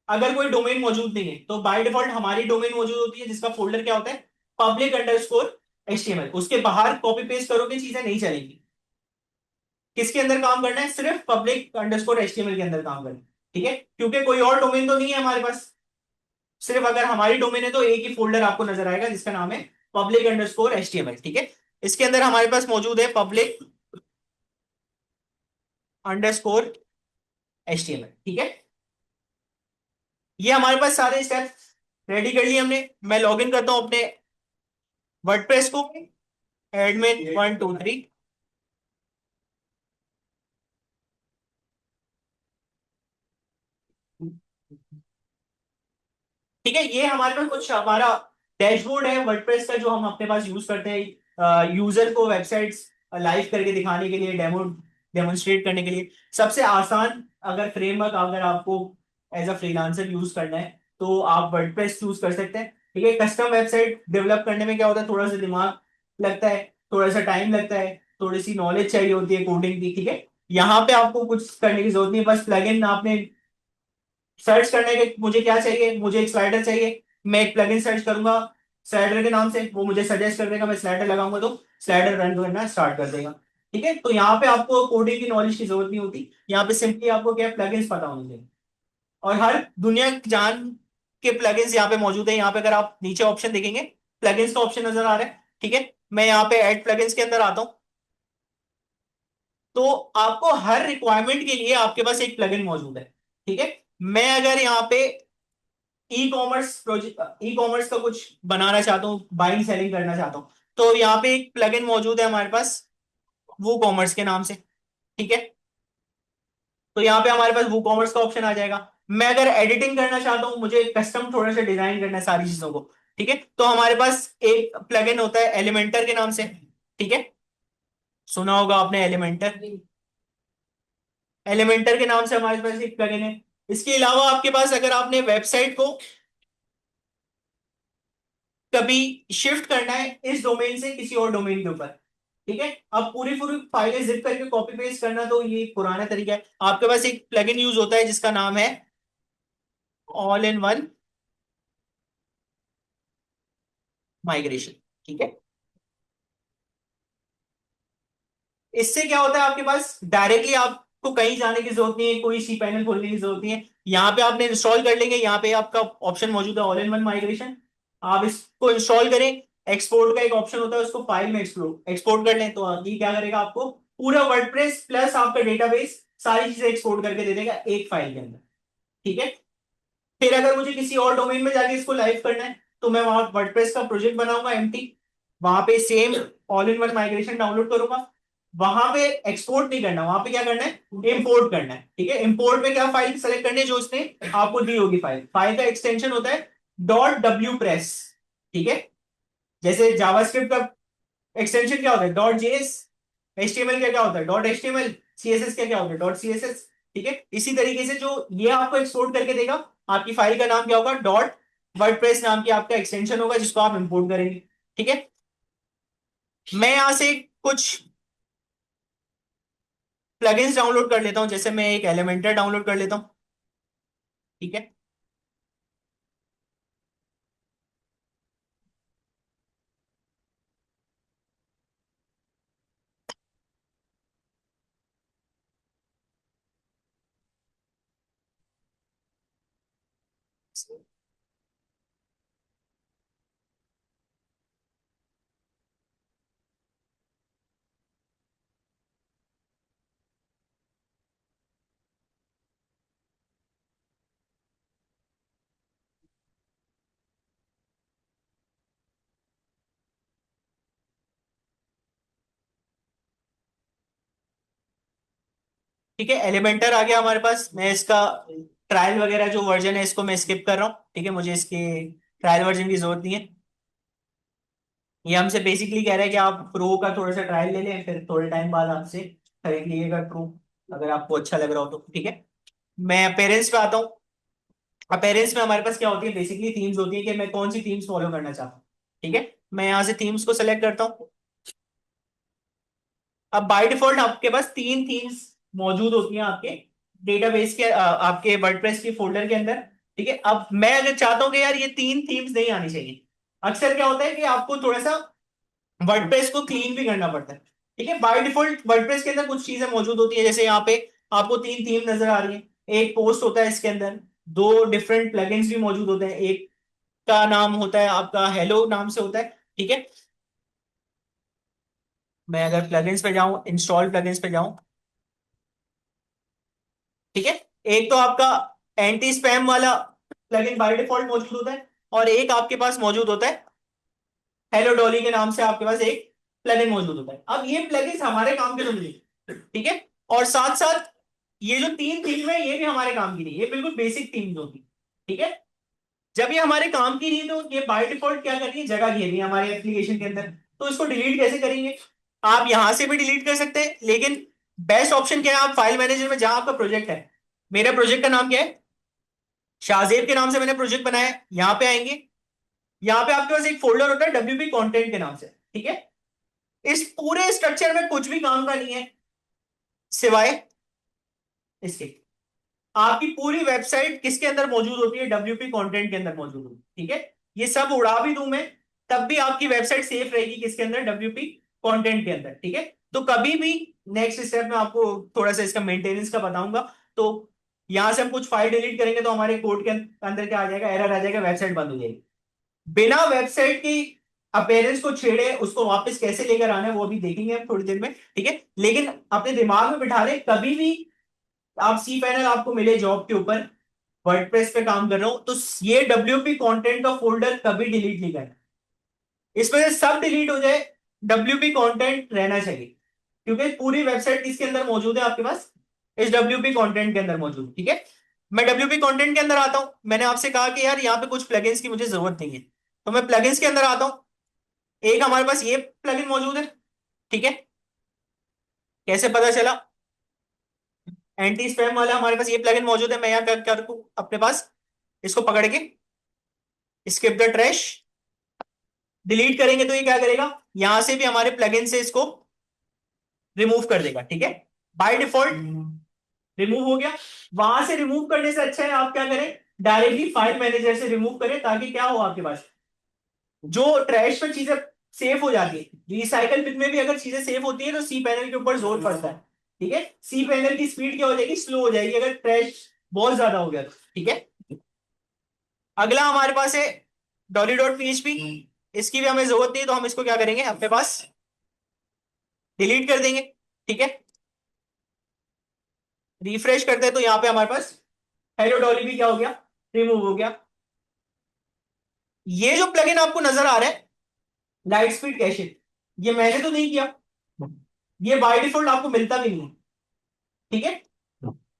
अगर कोई डोमेन मौजूद नहीं है तो बाय डिफॉल्ट हमारी डोमेन मौजूद होती है, जिसका फोल्डर क्या होता है? public_html। उसके बाहर कॉपी पेस्ट करोगे चीजें नहीं चलेंगी। किसके अंदर काम करना है? सिर्फ public_html के अंदर काम करना है। ठीक है, क्योंकि कोई और डोमेन तो नहीं है हमारे पास। सिर्फ अगर हमारी डोमेन है तो एक ही फोल्डर आपको नजर आएगा जिसका नाम है public_html। ठीक है, इसके अंदर हमारे पास मौजूद है public_html। ठीक है, ये हमारे पास सारे स्टेप्स रेडी कर लिए हमने। मैं लॉगिन करता हूं अपने वर्डप्रेस को, admin1 2 3। ठीक है, ये हमारे पास कुछ हमारा डैशबोर्ड है वर्डप्रेस का जो हम अपने पास यूज करते हैं यूजर को वेबसाइट्स लाइव करके दिखाने के लिए, डेमोन्स्ट्रेट करने के लिए। सबसे आसान अगर फ्रेमवर्क अगर आपको एज अ फ्रीलांसर यूज करना है तो आप वर्डप्रेस चूज कर सकते हैं। ठीक है, कस्टम वेबसाइट डेवलप करने में क्या होता है, थोड़ा सा दिमाग लगता है, थोड़ा सा टाइम लगता है, थोड़ी सी नॉलेज चाहिए होती है कोडिंग की। ठीक है, यहाँ पे आपको कुछ करने की जरूरत नहीं, बस प्लगइन आपने सर्च करने के, मुझे क्या चाहिए, मुझे एक स्लाइडर चाहिए, मैं एक प्लगइन सर्च करूंगा स्लाइडर के नाम से, वो मुझे सजेस्ट कर देगा, मैं स्लाइडर लगाऊंगा तो स्लाइडर रन करना स्टार्ट कर देगा। ठीक है, तो यहाँ पे आपको कोडिंग की नॉलेज की जरूरत नहीं होती, यहाँ पे सिंपली आपको क्या प्लगइन्स पता होने चाहिए। और हर दुनिया जान के प्लगइन्स यहाँ पे मौजूद है। यहाँ पे अगर आप नीचे ऑप्शन देखेंगे, प्लगइन्स का ऑप्शन नजर आ रहा है। ठीक है, मैं यहाँ पे ऐड प्लगइन्स के अंदर आता हूँ, तो आपको हर रिक्वायरमेंट के लिए आपके पास एक प्लगइन मौजूद है। ठीक है, मैं अगर यहाँ पे e commerce project, e commerce का कुछ बनाना चाहता हूँ, बाइंग सेलिंग करना चाहता हूँ, तो यहाँ पे एक प्लगइन मौजूद है हमारे पास वो कॉमर्स के नाम से। ठीक है, तो यहाँ पे हमारे पास वो कॉमर्स का ऑप्शन आ जाएगा। मैं अगर एडिटिंग करना चाहता हूँ, मुझे कस्टम थोड़ा सा डिजाइन करना है सारी चीजों को, ठीक है, तो हमारे पास एक प्लगइन होता है एलिमेंटर के नाम से। ठीक है, सुना होगा आपने एलिमेंटर, एलिमेंटर के नाम से हमारे पास एक प्लगइन है। इसके अलावा आपके पास अगर आपने वेबसाइट को कभी शिफ्ट करना है इस डोमेन से किसी और डोमेन के ऊपर, ठीक है, अब पूरी पूरी फाइलें जिप करके कॉपी पेस्ट करना तो ये एक पुराना तरीका है। आपके पास एक प्लगइन यूज होता है जिसका नाम है ऑल इन वन माइग्रेशन। ठीक है, इससे क्या होता है, आपके पास डायरेक्टली आपको कहीं जाने की जरूरत नहीं है, कोई सी पैनल खोलने की जरूरत नहीं है, यहाँ पे आपने इंस्टॉल कर लेंगे, यहाँ पे आपका ऑप्शन मौजूद है ऑल इन वन माइग्रेशन। आप इसको इंस्टॉल करें, एक्सपोर्ट का एक ऑप्शन होता है, उसको फाइल में एक्सपोर्ट कर लें, तो ये क्या करेगा, आपको पूरा वर्डप्रेस प्लस आपका डेटाबेस सारी चीजें एक्सपोर्ट करके दे देगा एक फाइल के अंदर। ठीक है, फिर अगर मुझे किसी और डोमेन में जाके इसको लाइव करना है तो मैं वहां वर्डप्रेस का प्रोजेक्ट बनाऊंगा एम्प्टी, वहां पे same all in one migration download करूंगा। वहां पे एक्सपोर्ट नहीं करना, वहां पे क्या करना है, इंपोर्ट करना है। ठीक है, इंपोर्ट में क्या फाइल सेलेक्ट करनी है, जो उसने आपको दी होगी फाइल, फाइल का एक्सटेंशन होता है डॉट डब्ल्यू प्रेस। ठीक है, जैसे जावास्क्रिप्ट का एक्सटेंशन क्या होता है, डॉट जेएस, एचटीएमएल का क्या होता है, डॉट एचटीएमएल, सीएसएस का क्या होता है, डॉट सीएसएस। ठीक है, इसी तरीके से जो ये आपको एक्सपोर्ट करके देगा, आपकी फाइल का नाम क्या होगा, डॉट वर्डप्रेस नाम की आपका एक्सटेंशन होगा जिसको आप इंपोर्ट करेंगे। ठीक है, मैं यहां से कुछ प्लगइन्स डाउनलोड कर लेता हूं, जैसे मैं एक एलिमेंटर डाउनलोड कर लेता हूं। ठीक है, ठीक है, एलिमेंटर आ गया हमारे पास। मैं इसका ट्रायल वगैरह जो वर्जन है इसको मैं स्किप कर रहा हूँ। ठीक है, मुझे इसके ट्रायल वर्जन की जरूरत नहीं है। ये हमसे बेसिकली कह रहा है कि आप प्रो का थोड़ा सा ट्रायल ले लें, फिर थोड़े टाइम बाद आपसे खरीद लीजिएगा प्रो, अगर आपको अच्छा लग रहा हो तो। ठीक है, मैं अपेरेंस पे आता हूँ। अपेरेंस में हमारे पास क्या होती है, बेसिकली थीम्स होती है कि मैं कौन सी थीम्स फॉलो करना चाहता हूँ। ठीक है, मैं यहाँ से थीम्स को सेलेक्ट करता हूँ। अब बाय डिफॉल्ट आपके पास तीन थीम्स मौजूद होती हैं आपके डेटाबेस के आपके वर्डप्रेस के फोल्डर के अंदर। ठीक है, अब मैं अगर चाहता हूँ कि यार ये तीन थीम्स नहीं आनी चाहिए, अक्सर क्या होता है कि आपको थोड़ा सा वर्डप्रेस को क्लीन भी करना पड़ता है। ठीक है, बाय डिफॉल्ट वर्डप्रेस के अंदर कुछ चीजें मौजूद होती है, जैसे यहाँ पे आपको तीन थीम नजर आ रही है, एक पोस्ट होता है इसके अंदर, दो डिफरेंट प्लगइन्स भी मौजूद होते हैं, एक का नाम होता है आपका हेलो नाम से होता है। ठीक है, मैं अगर प्लगइन्स पे जाऊं, इंस्टॉल प्लगइन्स पे जाऊं, ठीक है, एक तो आपका एंटी स्पैम वाला प्लगइन बाय डिफॉल्ट मौजूद होता है, और एक आपके पास मौजूद होता है हेलो डॉली के नाम से आपके पास एक प्लगइन मौजूद होता है। अब ये प्लगइन्स हमारे काम के तो नहीं, ठीक है, और साथ साथ ये जो तीन थीम है ये भी हमारे काम की नहीं, ये बिल्कुल बेसिक थीम्स होगी। ठीक है, जब ये हमारे काम की नहीं, तो ये बाय डिफॉल्ट क्या कर रही है, जगह घेर रही है हमारे एप्लीकेशन के अंदर। तो इसको डिलीट कैसे करेंगे? आप यहां से भी डिलीट कर सकते हैं, लेकिन बेस्ट ऑप्शन क्या है, आप फाइल मैनेजर में जहां आपका प्रोजेक्ट है, मेरा प्रोजेक्ट का नाम क्या है, शाहजेब के नाम से मैंने प्रोजेक्ट बनाया है, यहां पे आएंगे। यहां पे आपके पास एक फोल्डर होता है WP कंटेंट के नाम से, ठीक है। इस पूरे स्ट्रक्चर में कुछ भी काम का नहीं है, सिवाय इसके। आपकी पूरी वेबसाइट किसके अंदर मौजूद होती है, WP कंटेंट के अंदर मौजूद होती है, ठीक है। ये सब उड़ा भी दूं मैं, तब भी आपकी वेबसाइट सेफ रहेगी, किसके अंदर, WP कंटेंट के अंदर, ठीक है। तो कभी भी नेक्स्ट स्टेप में आपको थोड़ा सा इसका मेंटेनेंस का बताऊंगा। तो यहां से हम कुछ फाइल डिलीट करेंगे तो हमारे कोड के अंदर क्या आ जाएगा, एरर आ जाएगा, वेबसाइट बंद हो जाएगी। बिना वेबसाइट की अपेयरेंस को छेड़े उसको वापस कैसे लेकर आना है वो भी देखेंगे हम थोड़ी देर में, ठीक है। लेकिन अपने दिमाग में बिठा ले, कभी भी आप सी पैनल आपको मिले जॉब के ऊपर, वर्डप्रेस पे काम कर रहा हूं, तो ये WP कंटेंट का फोल्डर कभी डिलीट नहीं करना। इसमें से सब डिलीट हो जाए, WP कंटेंट रहना चाहिए, क्योंकि पूरी वेबसाइट किसके अंदर मौजूद है आपके पास, इस WP कंटेंट के अंदर मौजूद है, ठीक है। मैं WP कंटेंट के अंदर आता हूं, मैंने आपसे कहा कि यार यहाँ पे कुछ प्लगइन्स की मुझे जरूरत नहीं है, तो मैं प्लगइन्स के अंदर आता हूं। एक हमारे पास ये प्लगइन मौजूद है, ठीक है। कैसे पता चला, एंटी स्पैम वाला हमारे पास ये प्लगइन मौजूद है। मैं यहाँ कर अपने पास, इसको पकड़ के स्किप द ट्रैश डिलीट करेंगे तो ये क्या करेगा, यहां से भी हमारे प्लगइन से इसको रिमूव कर देगा, ठीक है। बाय डिफॉल्ट रिमूव हो गया। वहां से रिमूव करने से अच्छा है आप क्या करें, डायरेक्टली फाइल मैनेजर से रिमूव करें, ताकि क्या हो आपके पास, जो ट्रैश में चीजें सेव हो जाती है, रिसाइकल बिन में भी अगर चीजें सेव होती है तो सी पैनल के ऊपर जोर पड़ता है, ठीक है। सी पैनल की स्पीड क्या हो जाएगी, स्लो हो जाएगी, अगर ट्रैश बहुत ज्यादा हो गया तो, ठीक है। अगला हमारे पास है dolly.php। इसकी भी हमें जरूरत नहीं है, तो हम इसको क्या करेंगे, अपने पास डिलीट कर देंगे, ठीक है। रिफ्रेश करते हैं तो यहाँ पे हमारे पास हेलो डॉली भी क्या हो गया, रिमूव हो गया। ये जो प्लगइन आपको नजर आ रहा है, लाइट स्पीड कैशे, ये मैंने तो नहीं किया, ये बाय डिफॉल्ट आपको मिलता भी नहीं है, ठीक है।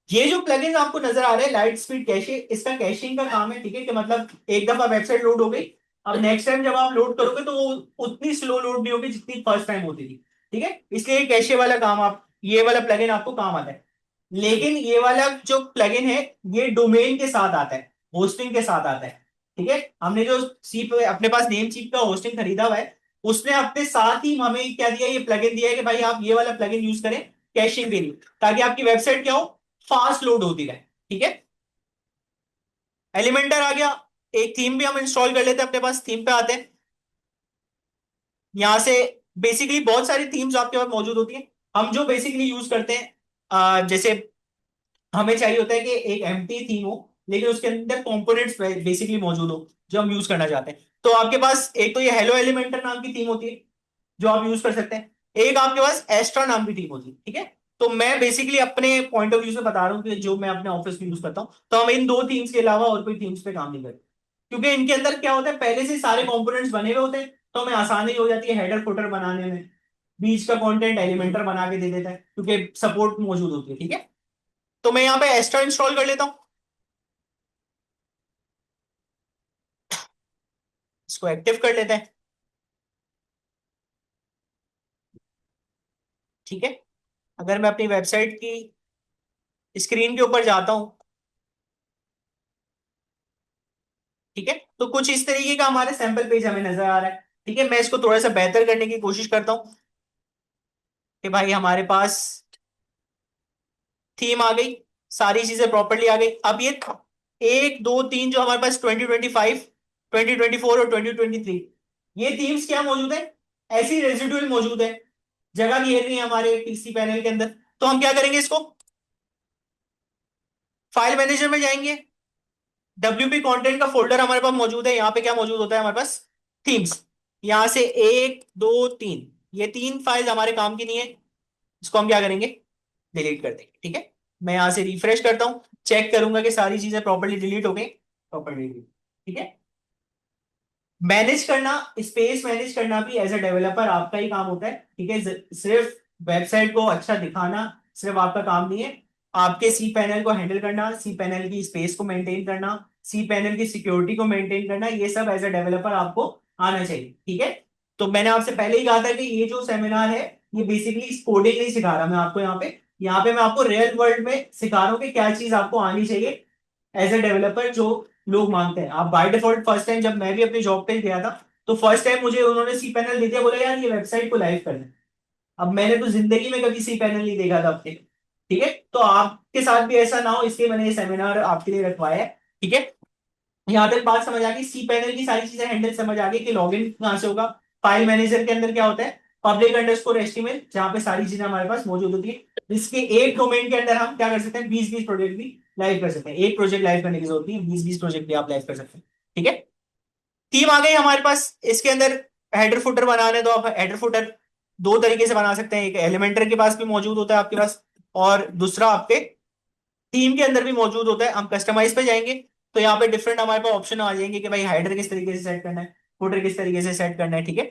ये जो प्लगइन आपको नजर आ रहा है लाइट स्पीड कैशे, इसका कैशिंग का काम है, ठीक है। कि मतलब एक दफा वेबसाइट लोड हो गई, अब नेक्स्ट टाइम जब आप लोड करोगे तो वो उतनी स्लो लोड नहीं होगी जितनी फर्स्ट टाइम होती थी, ठीक है। इसलिए कैशे वाला काम आप, ये वाला प्लगइन आपको काम आता है। लेकिन ये वाला जो प्लगइन है, ये डोमेन के साथ आता है, होस्टिंग के साथ आता है, ठीक है। हमने जो सी अपने पास नेम चीप का होस्टिंग खरीदा हुआ है, उसने अपने साथ ही हमें क्या दिया, ये प्लगइन दिया है कि भाई आप ये वाला प्लगइन यूज करें कैशिंग के लिए, ताकि आपकी वेबसाइट क्या हो, फास्ट लोड होती रहे, ठीक है। एलिमेंटर आ गया। एक थीम भी हम इंस्टॉल कर लेते हैं, अपने पास थीम पे आते हैं। यहां से बेसिकली बहुत सारी थीम्स आपके पास मौजूद होती है। हम जो बेसिकली यूज करते हैं, जैसे हमें चाहिए होता है कि एक एम्प्टी थीम हो, लेकिन उसके अंदर कंपोनेंट्स बेसिकली मौजूद हो जो हम यूज करना चाहते हैं। तो आपके पास एक तो ये हेलो एलिमेंटर नाम की थीम होती है, जो आप यूज कर सकते हैं। एक आपके पास एस्ट्रा नाम की थीम होती है, ठीक है। तो मैं बेसिकली अपने पॉइंट ऑफ व्यू से बता रहा हूँ कि जो मैं अपने ऑफिस में यूज करता हूँ, तो हम इन दो थीम्स के अलावा और कोई थीम्स पे काम नहीं करते, क्योंकि इनके अंदर क्या होता है, पहले से सारे कंपोनेंट्स बने हुए होते हैं, तो हमें आसानी हो जाती है हेडर फुटर बनाने में। बीच का कंटेंट एलिमेंटर बना के दे देता है, क्योंकि सपोर्ट मौजूद होती है, ठीक है। तो मैं यहाँ पे एस्ट्रा इंस्टॉल कर लेता हूँ, इसको एक्टिव कर लेते हैं, ठीक है। अगर मैं अपनी वेबसाइट की स्क्रीन के ऊपर जाता हूँ, ठीक है, तो कुछ इस तरीके का हमारे सैंपल पेज हमें नजर आ रहा है, ठीक है। मैं इसको थोड़ा सा बेहतर करने की कोशिश करता हूँ कि भाई हमारे पास थीम आ गई, सारी चीजें प्रॉपरली आ गई। अब ये एक दो तीन जो हमारे पास 2025, 2024 और 2023, ये थीम्स क्या मौजूद है, ऐसी रेजिडुअल मौजूद है, जगह घेर रही है हमारे पीसी पैनल के अंदर। तो हम क्या करेंगे, इसको फाइल मैनेजर में जाएंगे, WP कंटेंट का फोल्डर हमारे पास मौजूद है, यहाँ पे क्या मौजूद होता है हमारे पास, थीम्स। यहां से एक दो तीन, ये तीन फाइल हमारे काम की नहीं है, इसको हम क्या करेंगे, डिलीट कर देंगे, ठीक है। मैं यहां से रिफ्रेश करता हूं, चेक करूंगा कि सारी चीजें प्रॉपर्ली डिलीट हो गई, प्रॉपर्ली डिलीट, ठीक है। मैनेज करना, स्पेस मैनेज करना भी एज अ डेवलपर आपका ही काम होता है, ठीक है। सिर्फ वेबसाइट को अच्छा दिखाना सिर्फ आपका काम नहीं है, आपके सी पैनल को हैंडल करना, सी पैनल की स्पेस को मेंटेन करना, सी पैनल की सिक्योरिटी को मेंटेन करना, ये सब एज अ डेवलपर आपको आना चाहिए। ठीक है। तो मैंने आपसे पहले ही कहा था कि ये जो सेमिनार है ये बेसिकली कोडिंग नहीं सिखा रहा मैं आपको यहाँ पे मैं आपको रियल वर्ल्ड में सिखा रहा हूँ कि क्या चीज आपको आनी चाहिए एज ए डेवलपर, जो लोग मांगते हैं। आप बाय डिफॉल्ट फर्स्ट टाइम जब मैं भी अपनी जॉब पे गया था, तो फर्स्ट टाइम मुझे उन्होंने सी पैनल दे दिया, बोला यार ये वेबसाइट को लाइव करना है। अब मैंने तो जिंदगी में कभी सी पैनल नहीं देखा था अपने। ठीक है। तो आपके साथ भी ऐसा ना हो, इसलिए मैंने ये सेमिनार आपके लिए रखवाया है। ठीक है। यहाँ तक बात समझ आ गई, सी पैनल की सारी चीजें हैंडल समझ आ गई कि लॉगिन कहां से होगा। फाइल मैनेजर के अंदर क्या होता है, पब्लिक अंडरस्कोर एचटीएमएल, जहां पे सारी चीजें हमारे पास मौजूद होती है। इसके एक डोमेन के अंदर हम क्या कर सकते हैं, 20-20 प्रोजेक्ट भी लाइव कर सकते हैं। एक प्रोजेक्ट लाइव करने की जरूरत नहीं है, 20-20 प्रोजेक्ट भी आप लाइव कर सकते हैं। ठीक है। थीम आ गई हमारे पास। इसके अंदर हेडर फुटर बनाने, तो आप हेडर फुटर दो तरीके से बना सकते हैं। एक एलिमेंटर के पास भी मौजूद होता है आपके पास, और दूसरा आपके थीम के अंदर भी मौजूद होता है। हम कस्टमाइज पे जाएंगे तो यहाँ पे डिफरेंट हमारे पास ऑप्शन आ जाएंगे कि भाई हेडर किस तरीके से सेट करना है, फुटर किस तरीके से सेट करना है। ठीक है।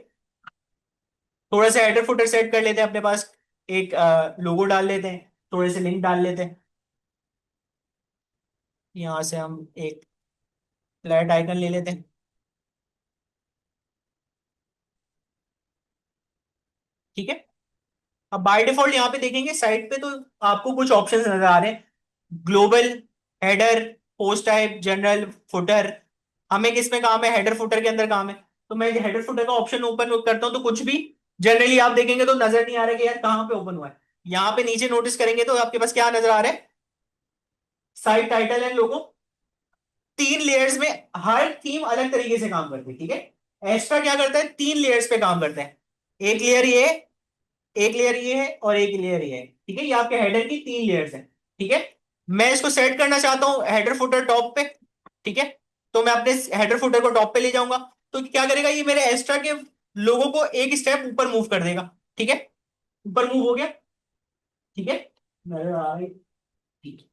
थोड़ा सा हेडर फुटर सेट कर लेते हैं अपने पास, एक लोगो डाल लेते हैं, थोड़े से लिंक डाल लेते हैं। यहाँ से हम एक फ्लैट आइकन ले लेते हैं। ठीक है। अब बाय डिफॉल्ट यहाँ पे देखेंगे साइट पे, तो आपको कुछ ऑप्शंस नजर आ रहे हैं। Global, header, post type, general, footer. हमें किस में काम है, हेडर फुटर के अंदर काम है। तो मैं हेडर फुटर का ऑप्शन ओपन करता हूँ, तो कुछ भी जनरली आप देखेंगे तो नजर नहीं आ रहा कि यार कहाँ पे ओपन हुआ है। यहाँ पे नीचे नोटिस करेंगे तो आपके पास क्या नजर आ रहा है, साइट टाइटल एंड लोगो। तीन लेयर्स में हर थीम अलग तरीके से काम करती है। ठीक है। एक्स्ट्रा क्या करता है, तीन लेयर्स पे काम करता है। एक लेयर ये है, एक लेयर ये है, और एक लेयर ये है। ठीक है। ये आपके हेडर की तीन लेयर्स हैं। ठीक है। मैं इसको सेट करना चाहता हूं हेडर फुटर टॉप पे। ठीक है। तो मैं अपने हेडर फुटर को टॉप पे ले जाऊंगा, तो क्या करेगा ये, मेरे एक्स्ट्रा के लोगों को एक स्टेप ऊपर मूव कर देगा। ठीक है। ऊपर मूव हो गया। ठीक है। ठीक है।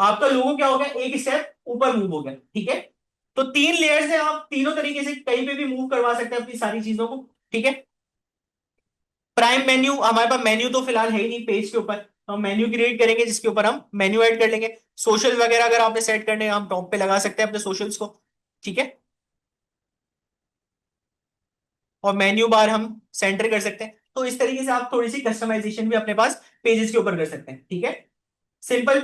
आपका लोगो क्या हो गया, एक स्टेप ऊपर मूव हो गया। ठीक है। तो तीन लेयर्स है, आप तीनों तरीके से कहीं पे भी मूव करवा सकते हैं अपनी सारी चीजों को। ठीक है। प्राइम मेन्यू, हमारे पास मेन्यू तो फिलहाल है ही नहीं पेज के ऊपर, तो हम मेन्यू क्रिएट करेंगे जिसके ऊपर हम मेन्यू ऐड कर लेंगे। सोशल वगैरह अगर आपने सेट करने हैं, हम टॉप पे लगा सकते हैं अपने सोशल्स को। ठीक है। और मेन्यू बार हम सेंटर कर सकते हैं। तो इस तरीके से आप थोड़ी सी कस्टमाइजेशन भी अपने पास पेजेस के ऊपर कर सकते हैं। ठीक है। सिंपल,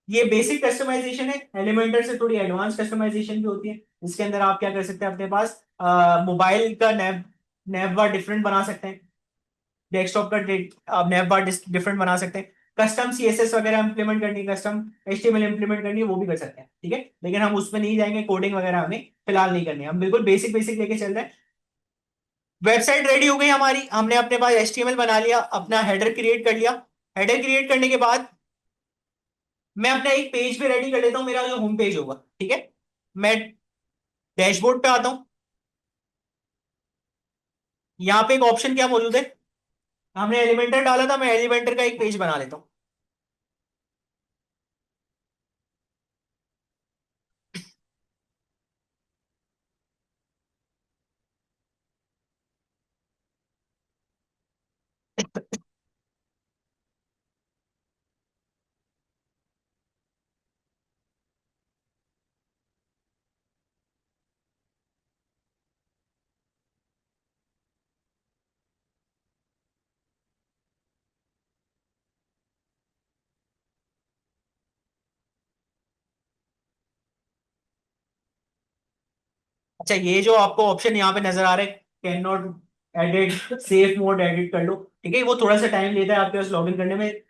ये बेसिक कस्टमाइजेशन है। एलिमेंटर से थोड़ी एडवांस कस्टमाइजेशन भी होती है। इसके अंदर आप क्या कर सकते हैं, अपने पास मोबाइल का नैव नैव बार डिफरेंट बना सकते हैं, डेस्कटॉप का नैव बार डिफरेंट बना सकते हैं। कस्टम सीएसएस वगैरह इंप्लीमेंट करनी है, कस्टम एचटीएमएल इंप्लीमेंट करनी है, वो भी कर सकते हैं। ठीक है। लेकिन हम उसमें नहीं जाएंगे, कोडिंग वगैरह हमें फिलहाल नहीं करनी है, हम बिल्कुल बेसिक बेसिक लेके चल रहे हैं। वेबसाइट रेडी हो गई हमारी, हमने अपने पास एचटीएमएल बना लिया, अपना हेडर क्रिएट कर लिया। हेडर क्रिएट करने के बाद मैं अपना एक पेज भी रेडी कर लेता हूं, मेरा जो होम पेज होगा। ठीक है। मैं डैशबोर्ड पे आता हूं। यहाँ पे एक ऑप्शन क्या मौजूद है, हमने एलिमेंटर डाला था, मैं एलिमेंटर का एक पेज बना लेता हूँ। अच्छा, ये जो आपको ऑप्शन यहाँ पे नजर आ रहा है, can not edit, safe mode edit कर लो। ठीक है। वो थोड़ा सा टाइम लेता है आपके पास लॉगिन करने में।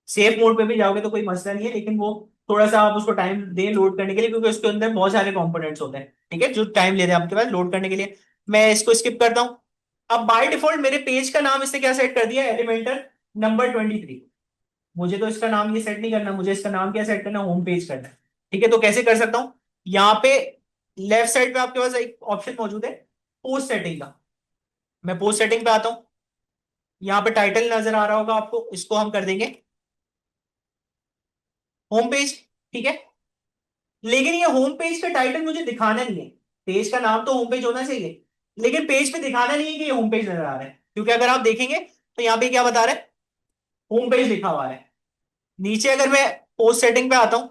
सेफ मोड पे भी जाओगे तो कोई मसला नहीं है, लेकिन वो थोड़ा सा आप उसको टाइम दें लोड करने के लिए, क्योंकि उसके अंदर बहुत सारे कंपोनेंट्स होते हैं। ठीक है। जो टाइम लेते हैं आपके पास लोड करने के लिए। मैं इसको स्किप करता हूँ। अब बाय डिफॉल्ट मेरे पेज का नाम इसने क्या सेट कर दिया, एलिमेंटर नंबर 23। मुझे तो इसका नाम ये सेट नहीं करना, मुझे इसका नाम क्या सेट करना, होम पेज करना है। ठीक है। तो कैसे कर सकता हूं, यहाँ पे लेफ्ट साइड पे आपके पास एक ऑप्शन मौजूद है, पोस्ट सेटिंग का। मैं पोस्ट सेटिंग पे आता हूं। यहाँ पे टाइटल नजर आ रहा होगा आपको, इसको हम कर देंगे होम पेज। ठीक है। लेकिन ये होम पेज का टाइटल मुझे दिखाना नहीं है, पेज का नाम तो होम पेज होना चाहिए, लेकिन पेज पे दिखाना नहीं है कि ये होम पेज नजर आ रहा है, क्योंकि अगर आप देखेंगे तो यहाँ पे क्या बता रहा है, होम पेज लिखा हुआ है। नीचे अगर मैं पोस्ट सेटिंग पे आता हूं,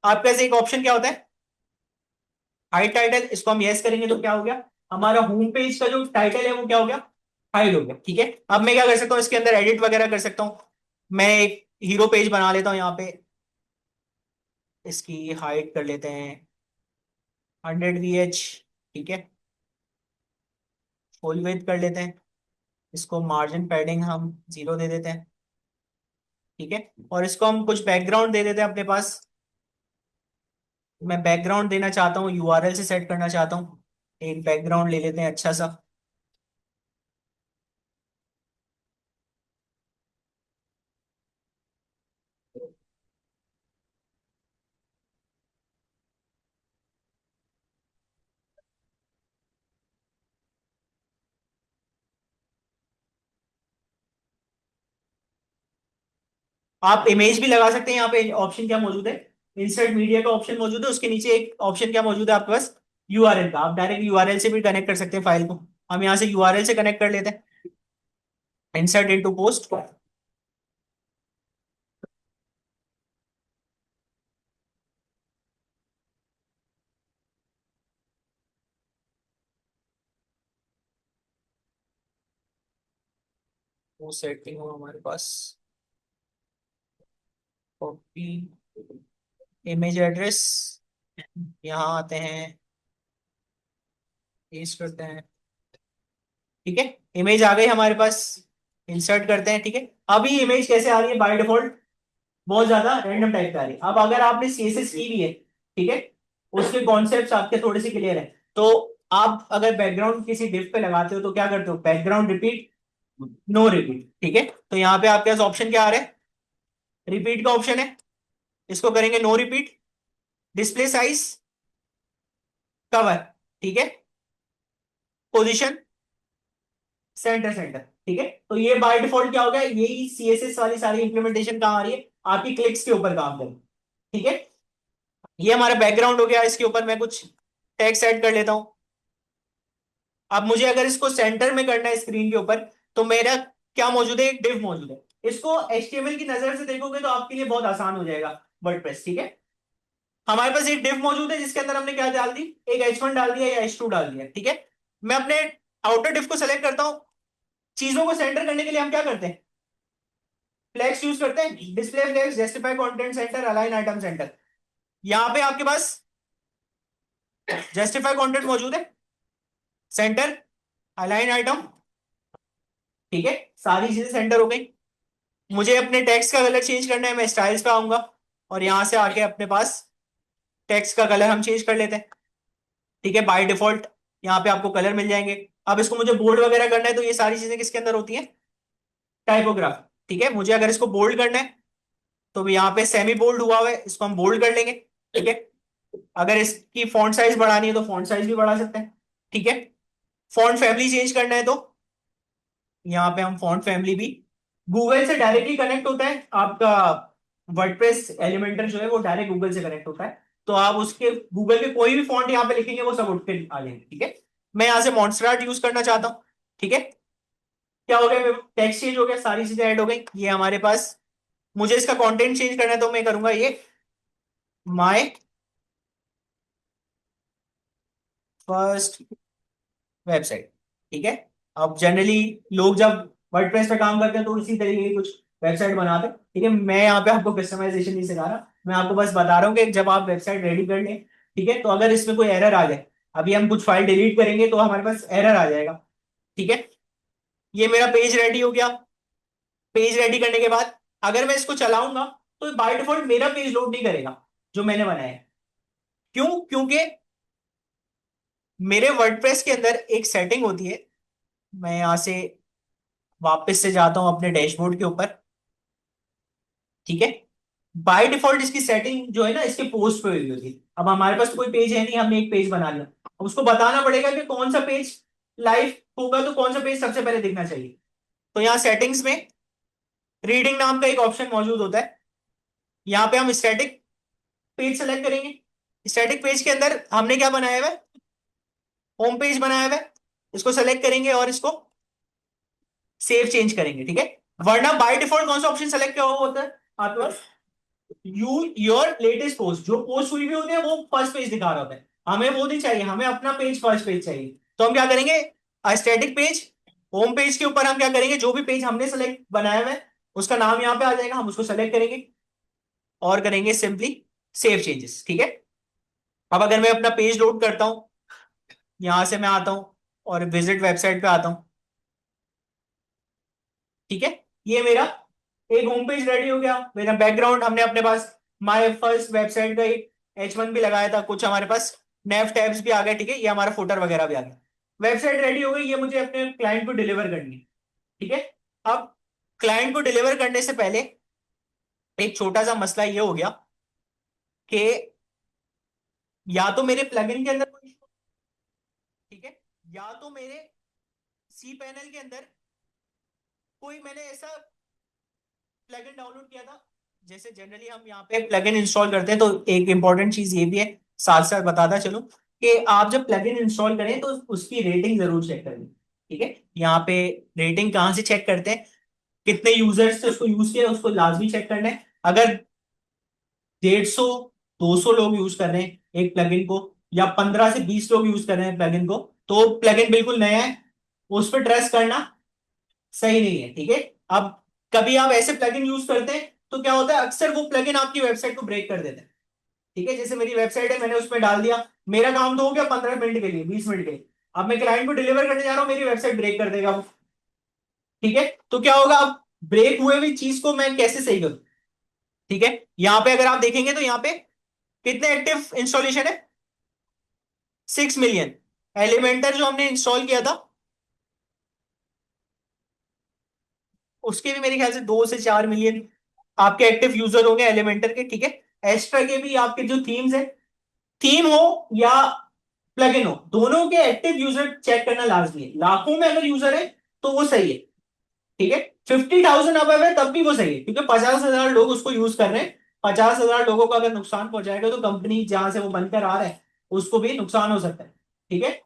आपके पास एक ऑप्शन क्या होता है, हाइड टाइटल। इसको हम यस करेंगे तो क्या हो गया, हमारा होम पेज का जो टाइटल है वो क्या हो गया, हाइड हो गया। ठीक है, अब मैं क्या कर सकता हूँ, इसके अंदर एडिट वगैरह कर सकता हूँ। मैं एक हीरो पेज बना लेता हूँ यहाँ पे, इसकी हाइट कर लेते हैं 100 VH। ठीक है, फुल विड्थ कर लेते हैं, इसको मार्जिन पैडिंग हम 0 दे देते हैं। ठीक है, और इसको हम कुछ बैकग्राउंड दे देते हैं अपने पास। मैं बैकग्राउंड देना चाहता हूँ, यूआरएल से सेट करना चाहता हूँ। एक बैकग्राउंड ले लेते हैं अच्छा सा। आप इमेज भी लगा सकते हैं, यहाँ पे ऑप्शन क्या मौजूद है, इंसर्ट मीडिया का ऑप्शन मौजूद है, उसके नीचे एक ऑप्शन क्या मौजूद है आपके पास, यूआरएल का। आप डायरेक्ट यूआरएल से भी कनेक्ट कर सकते हैं फाइल को। हम यहाँ से यूआरएल से कनेक्ट कर लेते हैं, इंसर्ट इनटू पोस्ट। वो सेटिंग हो हमारे पास, कॉपी इमेज एड्रेस, यहाँ आते हैं, पेस्ट करते हैं। ठीक है, इमेज आ गई हमारे पास, इंसर्ट करते हैं। ठीक है, अभी इमेज कैसे आ रही है बाय डिफॉल्ट, बहुत ज्यादा रैंडम टाइप का आ रही है। अब अगर आपने सीएसएस की भी है, ठीक है, उसके कॉन्सेप्ट्स आपके थोड़े से क्लियर है, तो आप अगर बैकग्राउंड किसी डिव पे लगाते हो तो क्या करते हो, बैकग्राउंड रिपीट, नो रिपीट। ठीक है, तो यहाँ पे आपके पास ऑप्शन क्या आ रहा है, रिपीट का ऑप्शन है, इसको करेंगे no repeat. Display size, cover, ठीक है, पोजीशन, सेंटर सेंटर। ठीक है, तो ये बाय डिफॉल्ट क्या हो गया, यही सीएसएस वाली सारी इंप्लीमेंटेशन कहाँ आ रही है, आपकी क्लिक्स के ऊपर काम करें। ठीक है, ये हमारा बैकग्राउंड हो गया, इसके ऊपर मैं कुछ टेक्स्ट ऐड कर लेता हूं। अब मुझे अगर इसको सेंटर में करना है स्क्रीन के ऊपर, तो मेरा क्या मौजूद है, एक डिव मौजूद है। इसको एचटीएमएल की नजर से देखोगे तो आपके लिए बहुत आसान हो जाएगा वर्डप्रेस। ठीक है, हमारे पास एक डिव मौजूद है जिसके अंदर हमने क्या डाल दी, एक H1 डाल दिया या H2 डाल दिया। ठीक है, मैं अपने आउटर डिव को सेलेक्ट करता हूं। चीजों को सेंटर करने के लिए हम क्या करते हैं, फ्लैग्स यूज करते हैं, display flags, justify content centre, align item centre. यहां पे आपके पास जस्टिफाई कंटेंट मौजूद है, सेंटर, अलाइन आइटम। ठीक है, सारी चीजें सेंटर हो गई। मुझे अपने टेक्स्ट का कलर चेंज करना है, मैं स्टाइल्स पे आऊंगा और यहां से आके अपने पास टेक्स्ट का कलर हम चेंज कर लेते हैं। ठीक है, बाय डिफॉल्ट यहाँ पे आपको कलर मिल जाएंगे। अब इसको मुझे बोल्ड वगैरह करना है, तो ये सारी चीजें किसके अंदर होती हैं, टाइपोग्राफ। ठीक है, मुझे अगर इसको बोल्ड करना है, तो यहाँ पे सेमी बोल्ड हुआ हुआ है, इसको हम बोल्ड कर लेंगे। ठीक है, अगर इसकी फॉन्ट साइज बढ़ानी है तो फॉन्ट साइज भी बढ़ा सकते हैं। ठीक है, फॉन्ट फैमिली चेंज करना है तो यहाँ पे हम फॉन्ट फैमिली भी, गूगल से डायरेक्टली कनेक्ट होता है आपका वर्डप्रेस एलिमेंटर जो है, वो डायरेक्ट गूगल से कनेक्ट होता है। तो आप उसके गूगल के कोई भी फॉन्ट यहाँ पे लिखेंगे वो सब उठ के आ जाएंगे। ठीक है, मैं यहाँ से मॉन्स्टार्ट यूज करना चाहता हूँ। ठीक है, क्या हो गया, टेक्स्ट चेंज हो गया, सारी चीजें ऐड हो गई ये हमारे पास। मुझे इसका कंटेंट चेंज करना है तो मैं करूंगा ये माय फर्स्ट वेबसाइट। ठीक है, अब जनरली लोग जब वर्डप्रेस पे काम करते हैं तो इसी तरीके की कुछ वेबसाइट बनाते हैं। ठीक है, मैं यहाँ पे आपको कस्टमाइजेशन नहीं सिखा रहा, मैं आपको बस बता रहा हूँ कि जब आप वेबसाइट रेडी कर लें, ठीक है, तो अगर इसमें कोई एरर आ जाए, अभी हम कुछ फाइल डिलीट करेंगे तो हमारे पास एरर आ जाएगा। ठीक है, ये मेरा पेज रेडी हो गया। पेज रेडी करने के बाद अगर मैं इसको चलाऊंगा तो बाय डिफॉल्ट मेरा पेज लोड नहीं करेगा जो मैंने बनाया है। क्यों, क्योंकि मेरे वर्डप्रेस के अंदर एक सेटिंग होती है। मैं यहां से वापस से जाता हूं अपने डैशबोर्ड के ऊपर। ठीक है, बाय डिफॉल्ट इसकी सेटिंग जो है ना, इसके पोस्ट पे हुई होती है। अब हमारे पास तो कोई पेज है नहीं, हमने एक पेज बना लिया, अब उसको बताना पड़ेगा कि कौन सा पेज लाइव होगा, तो कौन सा पेज सबसे पहले दिखना चाहिए। तो यहाँ सेटिंग्स में रीडिंग नाम का एक ऑप्शन मौजूद होता है, यहाँ पे हम स्टैटिक पेज सेलेक्ट करेंगे। स्टैटिक पेज के अंदर हमने क्या बनाया हुआ है, होम पेज बनाया हुआ है, इसको सेलेक्ट करेंगे और इसको सेव चेंज करेंगे। ठीक है, वरना बाय डिफॉल्ट कौन सा ऑप्शन सेलेक्ट किया हुआ होता है आपके पास, योर लेटेस्ट पोस्ट, जो पोस्ट हुई भी होती है वो फर्स्ट पेज दिखा रहा होता है, हमें वो नहीं चाहिए, हमें अपना पेज फर्स्ट पेज चाहिए। तो हम क्या करेंगे, स्टैटिक पेज, होम पेज के ऊपर हम क्या करेंगे, जो भी पेज हमने सेलेक्ट बनाया हुआ है उसका नाम यहाँ पे आ जाएगा, हम उसको सेलेक्ट करेंगे और करेंगे सिंपली सेव चेंजेस। ठीक है, अब अगर मैं अपना पेज लोड करता हूं, यहां से मैं आता हूं और विजिट वेबसाइट पे आता हूं। ठीक है, ये मेरा एक होम पेज रेडी हो गया। मेरा बैकग्राउंड हमने अपने पास माय फर्स्ट वेबसाइट का एक H1 भी लगाया था, कुछ हमारे पास नेव टैब्स भी आ गए। ठीक है, ये हमारा फुटर वगैरह भी आ गया, वेबसाइट रेडी हो गई। ये मुझे अपने क्लाइंट को डिलीवर करनी है। ठीक है, अब क्लाइंट को डिलीवर करने से पहले एक छोटा सा मसला ये हो गया कि या तो मेरे प्लगइन के अंदर कोई, ठीक है, या तो मेरे सी पैनल के अंदर कोई मैंने ऐसा प्लगइन डाउनलोड किया था। जैसे जनरली हम यहाँ पे प्लगइन इंस्टॉल करते हैं तो एक इंपॉर्टेंट चीज ये भी है, साथ साथ बताता चलो, कि आप जब प्लगइन इंस्टॉल करें तो उसकी रेटिंग जरूर चेक करें। ठीक है, यहाँ पे रेटिंग कहाँ से चेक करते हैं, कितने यूजर्स से उसको यूज किया उसको लाजमी चेक करना है। अगर 150 200 लोग यूज कर रहे हैं एक प्लगइन को, या 15 से 20 लोग यूज कर रहे हैं प्लगइन को, तो प्लगइन बिल्कुल नया है, उस पर ट्रस्ट करना सही नहीं है। ठीक है, अब कभी आप ऐसे प्लगइन यूज करते हैं तो क्या होता है, अक्सर वो प्लगइन आपकी वेबसाइट को ब्रेक कर देते हैं। ठीक है, जैसे मेरी वेबसाइट है, मैंने उसमें डाल दिया, मेरा काम तो हो गया 15 मिनट के लिए, 20 मिनट के लिए, अब मैं क्लाइंट को डिलीवर करने जा रहा हूँ, मेरी वेबसाइट ब्रेक कर देगा वो। ठीक है, तो क्या होगा, अब ब्रेक हुए हुई चीज को मैं कैसे सही करूं। ठीक है, यहां पे अगर आप देखेंगे तो यहाँ पे कितने एक्टिव इंस्टॉलेशन है, 6 मिलियन। एलिमेंटर जो हमने इंस्टॉल किया था उसके भी मेरे ख्याल से 2 से 4 मिलियन आपके एक्टिव यूजर होंगे एलिमेंटर के। ठीक है, एक्स्ट्रा के भी आपके जो थीम्स है, थीम हो या प्लगइन हो, दोनों के एक्टिव यूजर चेक करना लाजमी है। लाखों में अगर यूजर है तो वो सही है। ठीक है, 50,000 अब है तब भी वो सही है, क्योंकि 50,000 लोग उसको यूज कर रहे हैं। 50,000 लोगों को अगर नुकसान पहुंचाएगा तो कंपनी जहां से वो बनकर आ रहा है उसको भी नुकसान हो सकता है। ठीक है,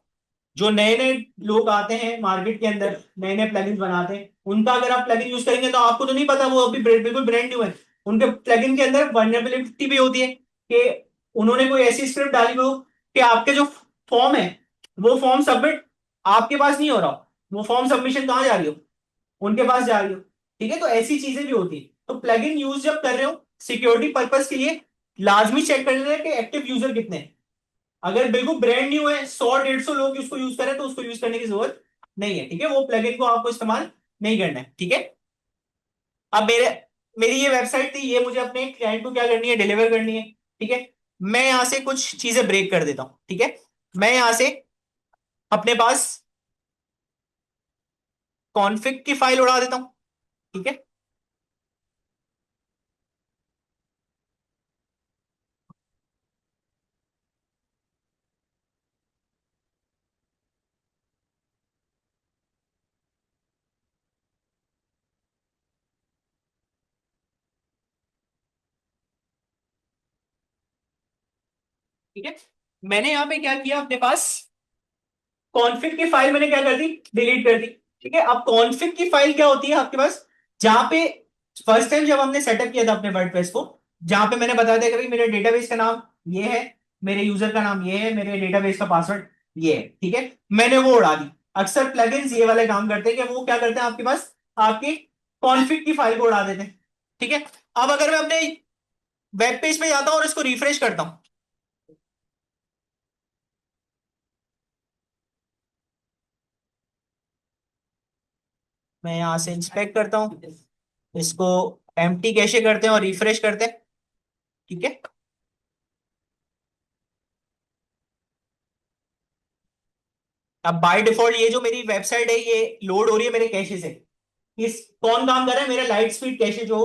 जो नए नए लोग आते हैं मार्केट के अंदर, नए नए प्लगइन्स बनाते हैं, उनका अगर आप प्लगइन यूज करेंगे तो आपको तो नहीं पता, वो अभी बिल्कुल ब्रांड न्यू है, उनके प्लगइन के अंदर वल्नरेबिलिटी भी होती है कि उन्होंने कोई ऐसी स्क्रिप्ट डाली हो कि आपके जो फॉर्म है वो फॉर्म सबमिट आपके पास नहीं हो रहा हो, वो फॉर्म सबमिशन कहाँ जा रही हो, उनके पास जा रही हो। ठीक है, तो ऐसी चीजें भी होती है। तो प्लगइन यूज जब कर रहे हो सिक्योरिटी पर्पज के लिए, लाजमी चेक कर लेना है कि एक्टिव यूजर कितने हैं। अगर बिल्कुल ब्रांड न्यू है, 100 150 लोग उसको यूज करें तो उसको यूज करने की जरूरत नहीं है। ठीक है, वो प्लगइन को आपको इस्तेमाल नहीं करना है। ठीक है, अब मेरी ये वेबसाइट थी, ये मुझे अपने क्लाइंट को क्या करनी है, डिलीवर करनी है। ठीक है, मैं यहां से कुछ चीजें ब्रेक कर देता हूं। ठीक है, मैं यहां से अपने पास कॉन्फ़िग की फाइल उड़ा देता हूं। ठीक है, ठीक है, मैंने यहां पे क्या किया, अपने पास कॉन्फ़िग की फाइल मैंने क्या कर दी, डिलीट कर दी। ठीक है, अब कॉन्फ़िग की फाइल क्या होती है आपके पास, जहां पे फर्स्ट टाइम जब हमने सेटअप किया था अपने वर्डप्रेस को, जहां पे मैंने बताया था कि भाई मेरे डेटाबेस का नाम ये है, मेरे यूजर का नाम ये है, मेरे डेटाबेस का पासवर्ड ये है। ठीक है, मैंने वो उड़ा दी। अक्सर प्लगइन्स ये वाले काम करते हैं कि वो क्या करते हैं, आपके पास आपकी कॉन्फ़िग की फाइल को उड़ा देते हैं। ठीक है, अब अगर मैं अपने वेब पेज पे जाता हूं और इसको रिफ्रेश करता हूं, मैं यहां से इंस्पेक्ट करता हूं, इसको एम्प्टी कैशे करते हैं और रिफ्रेश करते हैं। ठीक है, अब बाय डिफॉल्ट ये जो मेरी वेबसाइट है ये लोड हो रही है मेरे कैशे से। इस कौन काम कर रहा है, मेरा लाइट स्पीड कैशे जो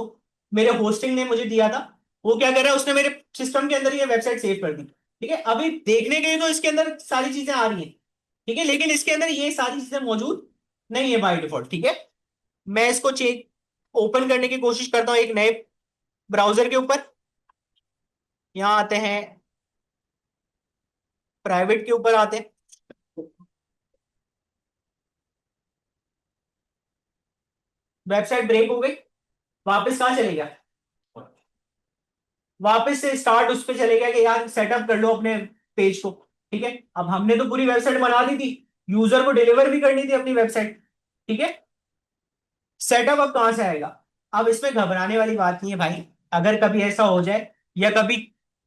मेरे होस्टिंग ने मुझे दिया था, वो क्या कर रहा है, उसने मेरे सिस्टम के अंदर ये वेबसाइट सेव कर दी। ठीक है, अभी देखने के लिए तो इसके अंदर सारी चीजें आ रही हैं, ठीक है, लेकिन इसके अंदर ये सारी चीजें मौजूद नहीं है बाय डिफॉल्ट। ठीक है, मैं इसको चेक ओपन करने की कोशिश करता हूँ एक नए ब्राउजर के ऊपर। यहाँ आते हैं, प्राइवेट के ऊपर आते हैं, वेबसाइट ब्रेक हो गई, वापस कहाँ चले गया, वापस से स्टार्ट उस पे चले गया कि यार सेटअप कर लो अपने पेज को। ठीक है, अब हमने तो पूरी वेबसाइट बना दी थी, यूजर को डिलीवर भी करनी थी अपनी वेबसाइट। ठीक है, सेटअप अब कहां से आएगा? अब इसमें घबराने वाली बात नहीं है भाई। अगर कभी ऐसा हो जाए या कभी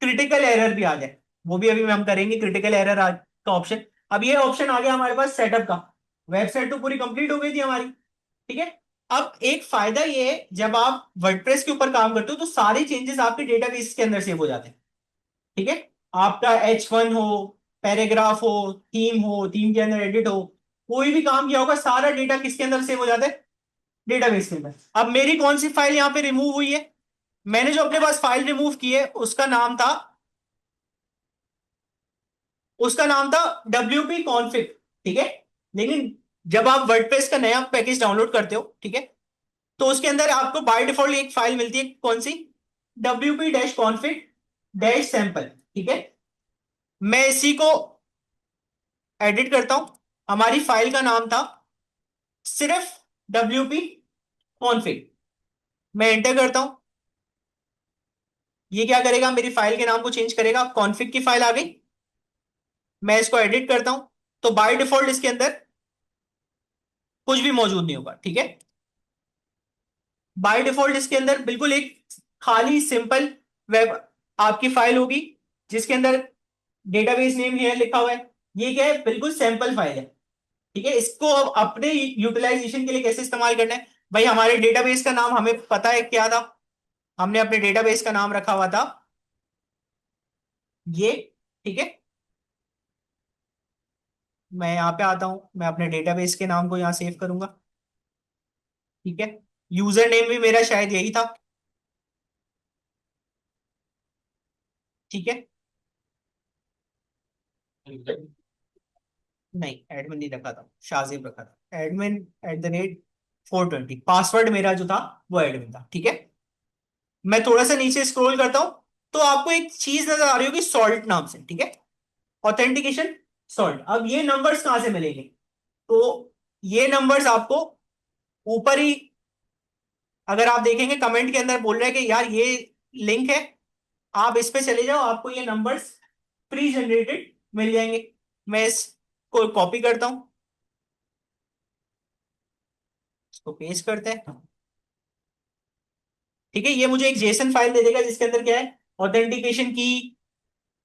क्रिटिकल एरर भी आ जाए, वो भी अभी हम करेंगे क्रिटिकल एरर का ऑप्शन। अब ये ऑप्शन आ गया हमारे पास सेटअप का, वेबसाइट तो पूरी कंप्लीट हो गई थी हमारी। ठीक है, अब एक फायदा ये है, जब आप वर्डप्रेस के ऊपर काम करते हो तो सारे चेंजेस आपके डेटाबेस के अंदर सेव हो जाते हैं। ठीक है, आपका H1 हो, पैराग्राफ हो, थीम के अंदर एडिट हो, कोई भी काम किया होगा सारा डेटा किसके अंदर सेव हो जाता है? डेटाबेस के अंदर। अब मेरी कौन सी फाइल यहां पे रिमूव हुई है? मैंने जो अपने पास फाइल रिमूव की है उसका नाम था WP कॉन्फिग। ठीक है, लेकिन जब आप वर्डप्रेस का नया पैकेज डाउनलोड करते हो, ठीक है, तो उसके अंदर आपको बाय डिफॉल्ट एक फाइल मिलती है, कौन सी? WP-config-sample। ठीक है, मैं इसी को एडिट करता हूं। हमारी फाइल का नाम था सिर्फ WP config। मैं एंटर करता हूं, ये क्या करेगा? मेरी फाइल के नाम को चेंज करेगा, कॉन्फ़िग की फाइल आ गई। मैं इसको एडिट करता हूं, तो बाय डिफॉल्ट इसके अंदर कुछ भी मौजूद नहीं होगा। ठीक है, बाय डिफॉल्ट इसके अंदर बिल्कुल एक खाली सिंपल वेब आपकी फाइल होगी, जिसके अंदर डेटाबेस नेम है लिखा हुआ है। ये क्या है? बिल्कुल सैंपल फाइल है। ठीक है, इसको अब अपने यूटिलाइजेशन के लिए कैसे इस्तेमाल करना है? भाई हमारे डेटाबेस का नाम हमें पता है क्या था, हमने अपने डेटाबेस का नाम रखा हुआ था ये। ठीक है, मैं यहाँ पे आता हूं, मैं अपने डेटाबेस के नाम को यहाँ सेव करूंगा। ठीक है, यूजर नेम भी मेरा शायद यही था। ठीक है, नहीं एडमिन नहीं रखा था, शाजिब रखा था admin@420। पासवर्ड मेरा जो था वो एडमिन था। ठीक है, मैं थोड़ा सा नीचे स्क्रॉल करता हूं, तो आपको एक चीज नजर आ रही होगी सॉल्ट नाम से। ठीक है, ऑथेंटिकेशन सॉल्ट। अब ये नंबर्स कहां से मिलेंगे? तो ये नंबर्स आपको ऊपर ही, अगर आप देखेंगे कमेंट के अंदर बोल रहे हैं कि यार ये लिंक है, आप इस पे चले जाओ, आपको ये नंबर्स प्री जनरेटेड मिल जाएंगे। मैं इसको कॉपी करता हूं, इसको पेस्ट करते हैं। ठीक है, ये मुझे एक जेसन फाइल दे देगा जिसके अंदर क्या है? ऑथेंटिकेशन की,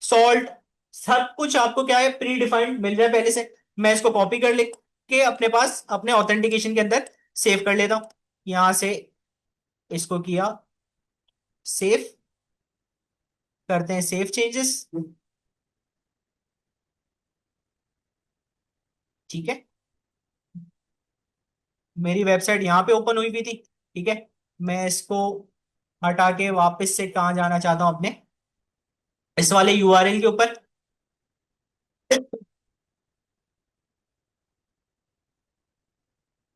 सॉल्ट, सब कुछ आपको क्या है? प्री डिफाइंड मिल जाए पहले से। मैं इसको कॉपी कर लेके अपने पास अपने ऑथेंटिकेशन के अंदर सेव कर लेता हूं। यहां से इसको किया सेव, करते हैं सेव चेंजेस। ठीक है, मेरी वेबसाइट यहाँ पे ओपन हुई भी थी। ठीक है, मैं इसको हटा के वापस से कहाँ जाना चाहता हूँ? अपने इस वाले URL के ऊपर।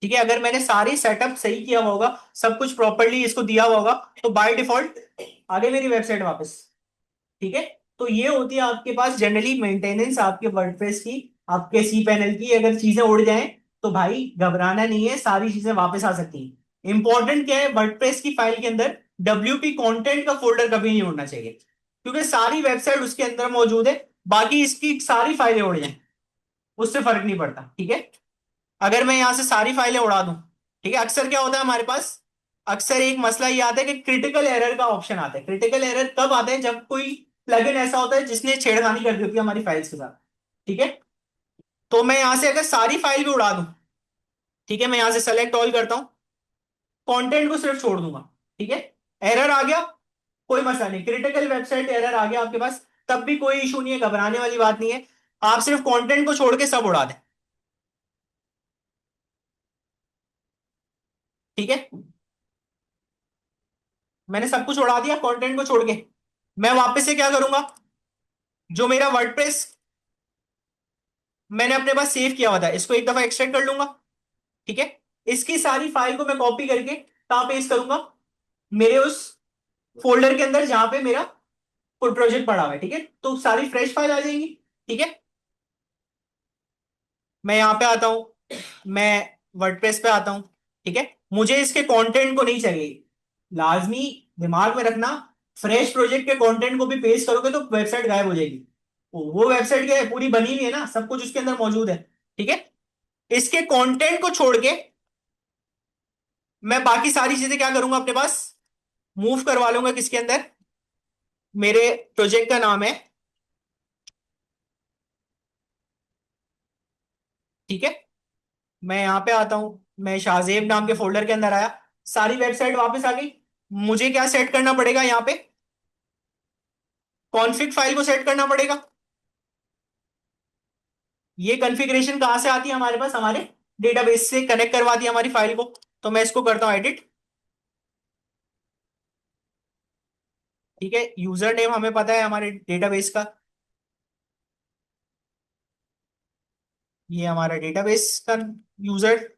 ठीक है, अगर मैंने सारी सेटअप सही किया हुआ होगा, सब कुछ प्रॉपरली इसको दिया हुआ होगा, तो बाय डिफॉल्ट आगे मेरी वेबसाइट वापस। ठीक है, तो ये होती है आपके पास जनरली मेंटेनेंस आपके वर्डप्रेस की, आपके सी पैनल की। अगर चीजें उड़ जाएं तो भाई घबराना नहीं है, सारी चीजें वापस आ सकती हैं। इंपॉर्टेंट क्या है? वर्डप्रेस की फाइल के अंदर WP कंटेंट का फोल्डर कभी नहीं उड़ना चाहिए, क्योंकि सारी वेबसाइट उसके अंदर मौजूद है। बाकी इसकी सारी फाइलें उड़ जाएं, उससे फर्क नहीं पड़ता। ठीक है, अगर मैं यहां से सारी फाइलें उड़ा दूं, ठीक है, अक्सर क्या होता है हमारे पास? अक्सर एक मसला ये आता है कि क्रिटिकल एरर का ऑप्शन आता है। क्रिटिकल एरर कब आता है? जब कोई प्लगइन ऐसा होता है जिसने छेड़खानी कर दी होती है हमारी फाइल्स के साथ। ठीक है, तो मैं यहां से अगर सारी फाइल भी उड़ा दूं, ठीक है, मैं यहां से सेलेक्ट ऑल करता हूं, कंटेंट को सिर्फ छोड़ दूंगा। ठीक है, एरर आ गया, कोई मसला नहीं, क्रिटिकल वेबसाइट एरर आ गया आपके पास, तब भी कोई इशू नहीं है, घबराने वाली बात नहीं है। आप सिर्फ कंटेंट को छोड़ के सब उड़ा दें। ठीक है, मैंने सब कुछ उड़ा दिया कंटेंट को छोड़ के। मैं वापस से क्या करूंगा? जो मेरा वर्डप्रेस मैंने अपने पास सेव किया हुआ था, इसको एक दफा एक्सट्रैक्ट कर लूंगा। ठीक है, इसकी सारी फाइल को मैं कॉपी करके कहां पेस्ट करूंगा? मेरे उस फोल्डर के अंदर जहां पे मेरा फुल प्रोजेक्ट पड़ा हुआ है। ठीक है, तो सारी फ्रेश फाइल आ जाएंगी। ठीक है, मैं यहां पे आता हूं, मैं वर्डप्रेस पे आता हूं। ठीक है, मुझे इसके कंटेंट को नहीं चाहिए, लाजमी दिमाग में रखना, फ्रेश प्रोजेक्ट के कंटेंट को भी पेस्ट करोगे तो वेबसाइट गायब हो जाएगी। वो वेबसाइट क्या है, पूरी बनी हुई है ना, सब कुछ उसके अंदर मौजूद है। ठीक है। इसके कंटेंट को छोड़ के मैं बाकी सारी चीजें क्या करूंगा, अपने पास मूव करवा लूंगा किसके अंदर, मेरे प्रोजेक्ट का नाम है, ठीक है। मैं यहां पे आता हूं, मैं शाहजेब नाम के फोल्डर के अंदर आया, सारी वेबसाइट वापस आ गई। मुझे क्या सेट करना पड़ेगा यहाँ पे, कॉन्फ़िग फाइल को सेट करना पड़ेगा। ये कॉन्फ़िगरेशन कहां से आती है हमारे पास, हमारे डेटाबेस से कनेक्ट करवाती है हमारी फाइल को। तो मैं इसको करता हूं एडिट। ठीक है, यूजर नेम हमें पता है हमारे डेटाबेस का, ये हमारा डेटाबेस का user,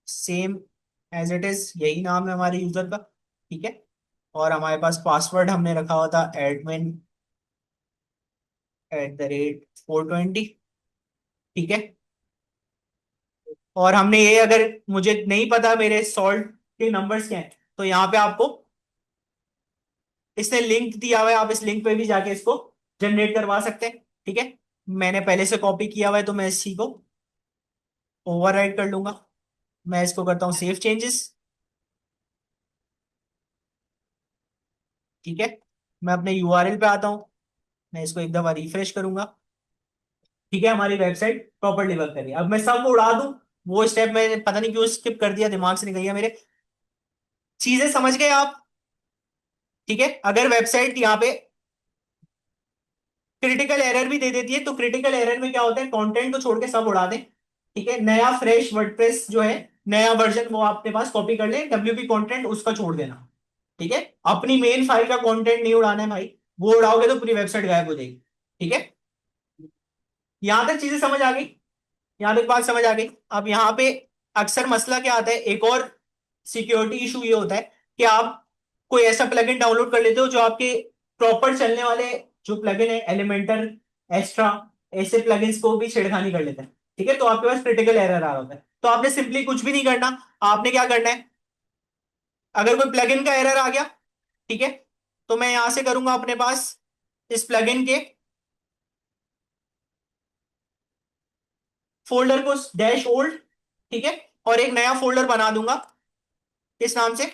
same as it is यही नाम है हमारे यूजर का। ठीक है। और हमारे पास पासवर्ड हमने रखा हुआ था admin@420। ठीक है। और हमने ये, अगर मुझे नहीं पता मेरे सॉल्ट के नंबर्स क्या हैं, तो यहाँ पे आपको इसने लिंक दिया हुआ है, आप इस लिंक पे भी जाके इसको जनरेट करवा सकते हैं। ठीक है। मैंने पहले से कॉपी किया हुआ है तो मैं इसी को ओवरराइट कर लूंगा। मैं इसको करता हूँ सेव चेंजेस। ठीक है। मैं अपने यूआरएल पे आता हूँ, मैं इसको एक दफा रिफ्रेश करूंगा। ठीक है, हमारी वेबसाइट प्रॉपर्ली वर्क कर रही है। अब मैं सब उड़ा दूं, वो स्टेप मैंने पता नहीं क्यों स्किप कर दिया, दिमाग से निकल गया मेरे। चीजें समझ गए आप? ठीक है। अगर वेबसाइट यहाँ पे क्रिटिकल एरर भी दे देती है, तो क्रिटिकल एरर में क्या होता है, कंटेंट को छोड़ के सब उड़ा दें। ठीक है, नया फ्रेश वर्डप्रेस जो है, नया वर्जन वो आपके पास कॉपी कर ले, डब्ल्यूपी कंटेंट उसका छोड़ देना। ठीक है। अपनी मेन फाइल का कंटेंट नहीं उड़ाना है भाई, वो उड़ाओगे तो पूरी वेबसाइट गायब हो जाएगी। ठीक है। यहां तक चीजें समझ आ गई? यहां तक बात समझ आ गई? अब यहाँ पे अक्सर मसला क्या आता है, एक और सिक्योरिटी इशू ये होता है कि आप कोई ऐसा प्लगइन डाउनलोड कर लेते हो जो आपके प्रॉपर चलने वाले जो प्लगइन है, एलिमेंटर, एक्स्ट्रा, ऐसे प्लगइन्स को भी छेड़खानी कर लेते हैं। ठीक है, तो आपके पास क्रिटिकल एरर आ रहा होता है। तो आपने सिंपली कुछ भी नहीं करना, आपने क्या करना है, अगर कोई प्लगइन का एरर आ गया, ठीक है, तो मैं यहां से करूंगा अपने पास इस प्लगइन के फोल्डर को डैश ओल्ड, ठीक है, और एक नया फोल्डर बना दूंगा किस नाम से,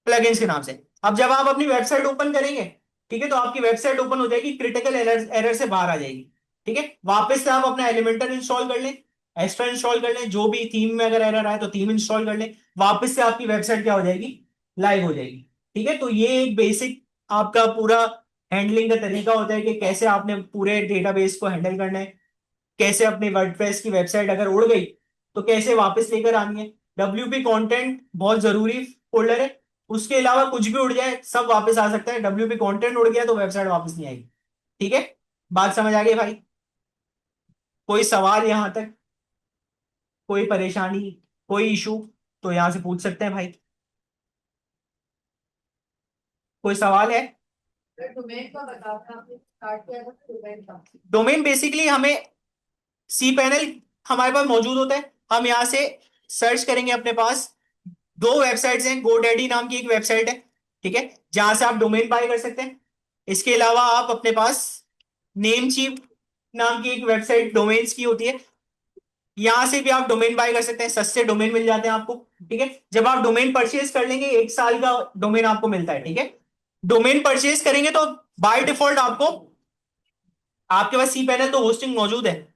प्लगइन्स के नाम से। अब जब आप अपनी वेबसाइट ओपन करेंगे, ठीक है, तो आपकी वेबसाइट ओपन हो जाएगी, क्रिटिकल एरर एरर से बाहर आ जाएगी। ठीक है, वापस से आप अपना एलिमेंटर इंस्टॉल कर लें, एक्स्ट्रा इंस्टॉल कर लें, जो भी थीम में अगर एरर आए तो थीम इंस्टॉल कर लें, वापस से आपकी वेबसाइट क्या हो जाएगी, लाइव हो जाएगी। ठीक है, तो ये एक बेसिक आपका पूरा हैंडलिंग का तरीका होता है कि कैसे आपने पूरे डेटाबेस को हैंडल करना है, कैसे अपने वर्डप्रेस की वेबसाइट अगर उड़ गई तो कैसे वापस लेकर आनी है। डब्ल्यूपी कंटेंट बहुत जरूरी फोल्डर है, उसके अलावा कुछ भी उड़ जाए सब वापस आ सकता है, डब्ल्यूपी कंटेंट उड़ गया तो वेबसाइट वापस नहीं आएगी। ठीक है, बात समझ आ गई भाई? कोई सवाल यहां तक, कोई परेशानी, कोई इशू, तो यहां से पूछ सकते हैं भाई। कोई सवाल है? डोमेन का बता था आपने स्टार्ट किया था डोमेन का। डोमेन बेसिकली हमें सी पैनल हमारे पास मौजूद होता है, हम यहां से सर्च करेंगे। अपने पास दो वेबसाइट्स हैं, गोडैडी नाम की एक वेबसाइट है, ठीक है, जहां से आप डोमेन बाय कर सकते हैं। इसके अलावा आप अपने पास नेम चीप नाम की एक वेबसाइट डोमेन्स की होती है, यहां से भी आप डोमेन बाय कर सकते हैं, सस्ते डोमेन मिल जाते हैं आपको। ठीक है, जब आप डोमेन परचेज कर लेंगे 1 साल का डोमेन आपको मिलता है। ठीक है, डोमेन परचेज करेंगे तो बाय डिफॉल्ट आपको, आपके पास सी पैनल तो होस्टिंग मौजूद है,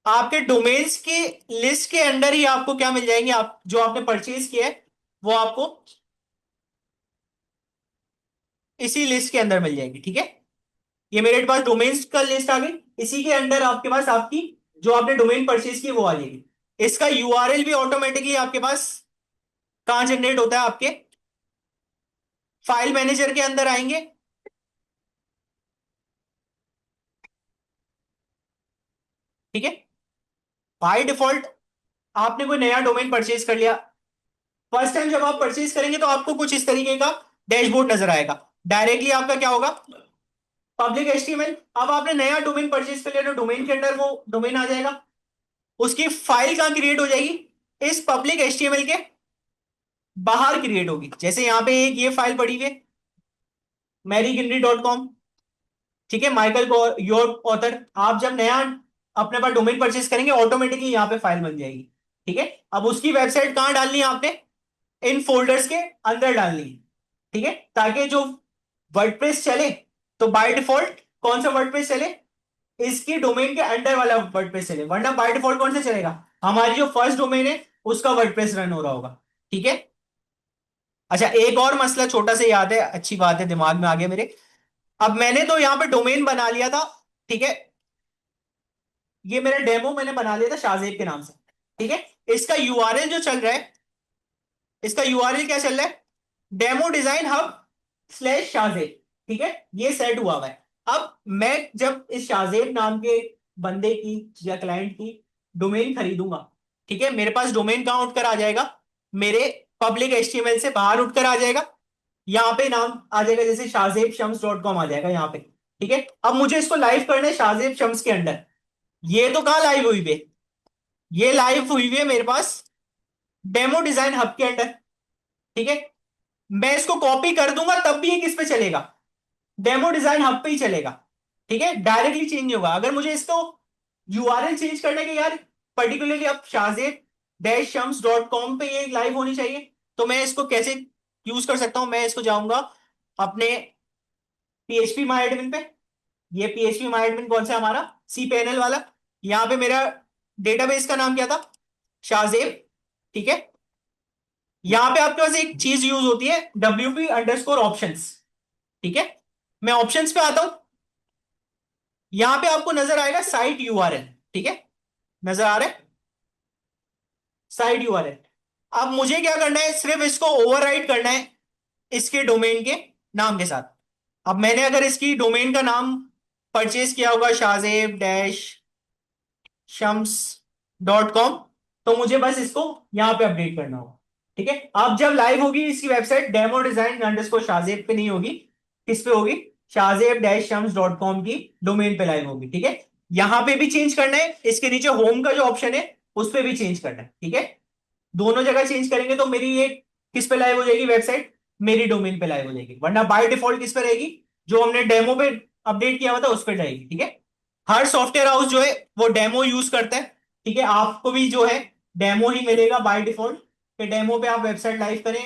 आपके डोमेन्स के लिस्ट के अंडर ही आपको क्या मिल जाएंगे, आप जो आपने परचेज किया है वो आपको इसी लिस्ट के अंदर मिल जाएगी। ठीक है, ये मेरे पास डोमेन्स का लिस्ट आ गई, इसी के अंडर आपके पास आपकी जो आपने डोमेन परचेज की वो आ जाएगी। इसका यूआरएल भी ऑटोमेटिकली आपके पास कहां जनरेट होता है, आपके फाइल मैनेजर के अंदर आएंगे। ठीक है, बाय डिफॉल्ट आपने कोई नया डोमेन परचेज कर लिया, फर्स्ट टाइम जब आप परचेज करेंगे तो आपको कुछ इस तरीके का डैशबोर्ड नजर आएगा। डायरेक्टली आपका क्या होगा, पब्लिक एचटीएमएल। अब आपने नया डोमेन परचेज कर लिया तो डोमेन के अंदर वो डोमेन आ जाएगा, उसकी फाइल कहां क्रिएट हो जाएगी, इस पब्लिक एचटीएमएल के बाहर क्रिएट होगी। जैसे यहाँ पे एक ये फाइल पड़ी हुई है, मैरीगिनरी.com, ठीक है, माइकल योर ऑथर। आप जब नया अपने पास डोमेन परचेस करेंगे, ऑटोमेटिकली यहाँ पे फाइल बन जाएगी। ठीक है, अब उसकी वेबसाइट कहाँ डालनी है आपने, इन फोल्डर्स के अंदर डालनी है। ठीक है, ताकि जो वर्डप्रेस चले, तो बाय डिफॉल्ट कौन सा वर्डप्रेस चले, इसकी डोमेन के अंडर वाला वर्डप्रेस चले, वरना बाय डिफॉल्ट कौन सा चलेगा, हमारी जो फर्स्ट डोमेन है उसका वर्डप्रेस रन हो रहा होगा। ठीक है। अच्छा, एक और मसला छोटा सा याद है, अच्छी बात है, दिमाग में आ गया मेरे। अब मैंने तो यहाँ पे डोमेन बना लिया था, ठीक है, ये मेरा डेमो मैंने बना लिया था शाहजेब के नाम से। ठीक है, इसका यूआरएल जो चल रहा है, इसका यूआरएल क्या चल रहा है, demo design hub slash Shahzeb. ठीक है, ये सेट हुआ हुआ है। अब मैं जब इस शाहजेब नाम के बंदे की या क्लाइंट की डोमेन खरीदूंगा, ठीक है, मेरे पास डोमेन कहां उठकर आ जाएगा, मेरे पब्लिक एचटीएमएल से बाहर उठकर आ जाएगा, यहाँ पे नाम आ जाएगा, जैसे शाहजेब शम्स.com आ जाएगा यहाँ पे। ठीक है, अब मुझे इसको लाइव करना है शाहजेब शम्स के अंडर। ये तो कहाँ लाइव हुई है, ये लाइव हुई है मेरे पास डेमो डिजाइन हब के अंडर। ठीक है, मैं इसको कॉपी कर दूंगा तब भी ये किस पे चलेगा, डेमो डिजाइन हब पे ही चलेगा। ठीक है, डायरेक्टली चेंज नहीं होगा। अगर मुझे इसको यूआरएल चेंज करने के यार, पर्टिकुलरली अब Shahzeb dash Shams dot com पे ये लाइव होनी चाहिए, तो मैं इसको कैसे यूज कर सकता हूं, मैं इसको जाऊंगा अपने पीएचपी माई एडमिन पे। ये पीएचपी माई एडमिन कौन सा, हमारा सी पैनल वाला। यहाँ पे मेरा डेटाबेस का नाम क्या था, शाहजेब। ठीक है, यहां पे आपके पास एक चीज यूज होती है, WP_ऑप्शन। ठीक है, मैं ऑप्शंस पे आता हूं, यहां पे आपको नजर आएगा साइट यूआरएल। ठीक है, नजर आ रहा है साइट यूआरएल। अब मुझे क्या करना है, सिर्फ इसको ओवरराइट करना है इसके डोमेन के नाम के साथ। अब मैंने अगर इसकी डोमेन का नाम परचेज किया होगा शाहजेब डैश शम्स.com, तो मुझे बस इसको यहां पे अपडेट करना होगा। ठीक है, अब जब लाइव होगी इसकी website, demo design underscore Shahzeb पे नहीं होगी, किस पे होगी, शाहजेब-शम्स.com की डोमेन पे लाइव होगी। ठीक है, यहां पे भी चेंज करना है, इसके नीचे होम का जो ऑप्शन है उस पे भी चेंज करना है। ठीक है, दोनों जगह चेंज करेंगे तो मेरी ये किस पे लाइव हो जाएगी वेबसाइट, मेरी डोमेन पे लाइव हो जाएगी, वरना बाय डिफॉल्ट किस पे रहेगी, जो हमने डेमो पे अपडेट किया हुआ था उस पे रहेगी। ठीक है, हर सॉफ्टवेयर हाउस जो है वो डेमो यूज करता है। ठीक है, आपको भी जो है डेमो ही मिलेगा बाय डिफॉल्ट, कि डेमो पे आप वेबसाइट लाइव करें,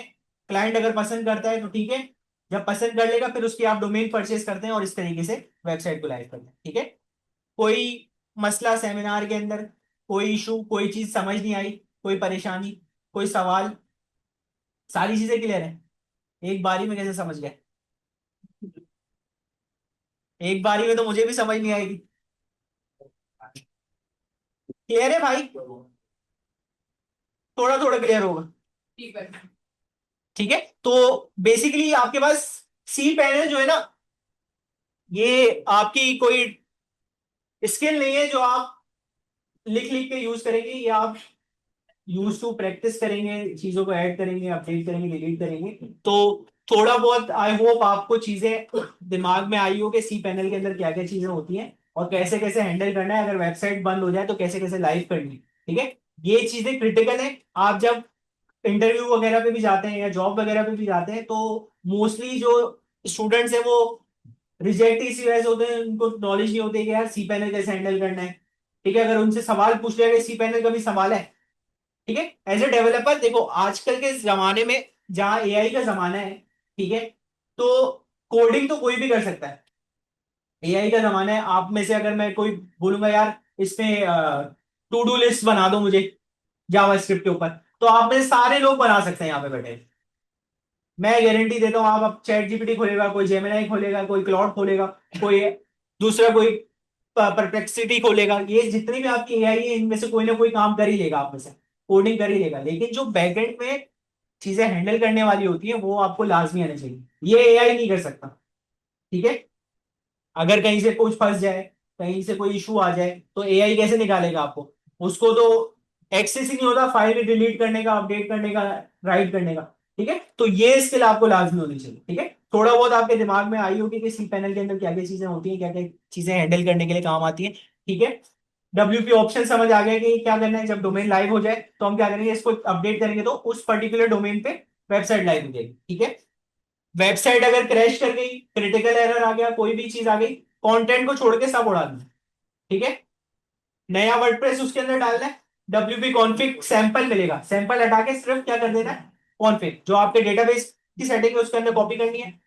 क्लाइंट अगर पसंद करता है तो ठीक है, जब पसंद कर लेगा फिर उसकी आप डोमेन परचेज करते हैं और इस तरीके से वेबसाइट को लाइव करते हैं। ठीक है, कोई मसला सेमिनार के अंदर, कोई इशू, कोई चीज समझ नहीं आई, कोई परेशानी, कोई सवाल, सारी चीजें क्लियर है, एक बारी में कैसे समझ गए, एक बारी में तो मुझे भी समझ नहीं आएगी। क्लियर है भाई, थोड़ा थोड़ा क्लियर होगा। ठीक है। ठीक है, तो बेसिकली आपके पास सी पैनल जो है ना, ये आपकी कोई स्किल नहीं है जो आप लिख लिख के यूज करेंगे, या आप यूज टू प्रैक्टिस करेंगे, चीजों को ऐड करेंगे, अपडेट करेंगे, डिलीट करेंगे। तो थोड़ा बहुत आई होप आपको चीजें दिमाग में आई हो कि सी पैनल के अंदर क्या क्या चीजें होती हैं और कैसे कैसे हैंडल करना है, अगर वेबसाइट बंद हो जाए तो कैसे कैसे लाइव करनी है। ठीक है, ये चीजें क्रिटिकल है। आप जब इंटरव्यू वगैरह पे भी जाते हैं या जॉब वगैरह पे भी जाते हैं, तो मोस्टली जो स्टूडेंट्स हैं वो रिजेक्ट इसी वजह से होते हैं, उनको नॉलेज नहीं होती कि यार सी पैनल कैसे हैंडल करना है। ठीक है, अगर उनसे सवाल पूछ लिया कि सी पैनल कभी संभाला है, ठीक है, एज ए डेवलपर देखो आजकल के जमाने में जहां एआई का जमाना है, ठीक है, तो कोडिंग तो कोई भी कर सकता है। एआई का जमाना है, आप में से अगर मैं कोई बोलूंगा यार इसमें टू डू लिस्ट बना दो मुझे जावास्क्रिप्ट के ऊपर, तो आप में से सारे लोग बना सकते हैं यहाँ पे बैठे। मैं गारंटी देता हूँ, आप अब चैट जीपीटी खोलेगा, कोई जेमिनाई खोलेगा, कोई क्लाउड खोलेगा, कोई दूसरा कोई परप्लेक्सिटी खोलेगा, ये जितनी भी आपकी एआई है इनमें से कोई ना कोई काम कर ही लेगा, आप में से कोडिंग कर ही लेगा। लेकिन जो बैकएंड में चीजें हैंडल करने वाली होती है वो आपको लाजमी आना चाहिए, ये एआई नहीं कर सकता। ठीक है, अगर कहीं से कुछ फंस जाए, कहीं से कोई इशू आ जाए, तो एआई कैसे निकालेगा आपको, उसको तो एक्सेस ही नहीं होता फाइल डिलीट करने का, अपडेट करने का, राइट करने का। ठीक है, तो ये स्किल आपको लाजमी होनी चाहिए। ठीक है, थोड़ा बहुत आपके दिमाग में आई होगी कि सी पैनल के अंदर क्या क्या चीजें होती हैं, क्या क्या चीजें हैंडल करने के लिए काम आती हैं। ठीक है, WP ऑप्शन समझ आ गया कि क्या करना है, जब डोमेन लाइव हो जाए तो हम क्या करेंगे, इसको अपडेट करेंगे तो उस पर्टिकुलर डोमेन पे वेबसाइट लाइव हो जाएगी। ठीक है, वेबसाइट अगर क्रैश कर गई, क्रिटिकल एरर आ गया, कोई भी चीज आ गई, कंटेंट को छोड़ के सब उड़ा दूँ। ठीक है, नया वर्डप्रेस उसके अंदर डालना है, WP कॉन्फ़िग सैंपल मिलेगा, सैंपल हटा के सिर्फ क्या कर देना है, कॉन्फ़िग जो आपके डेटाबेस की सेटिंग है उसके अंदर कॉपी करनी है।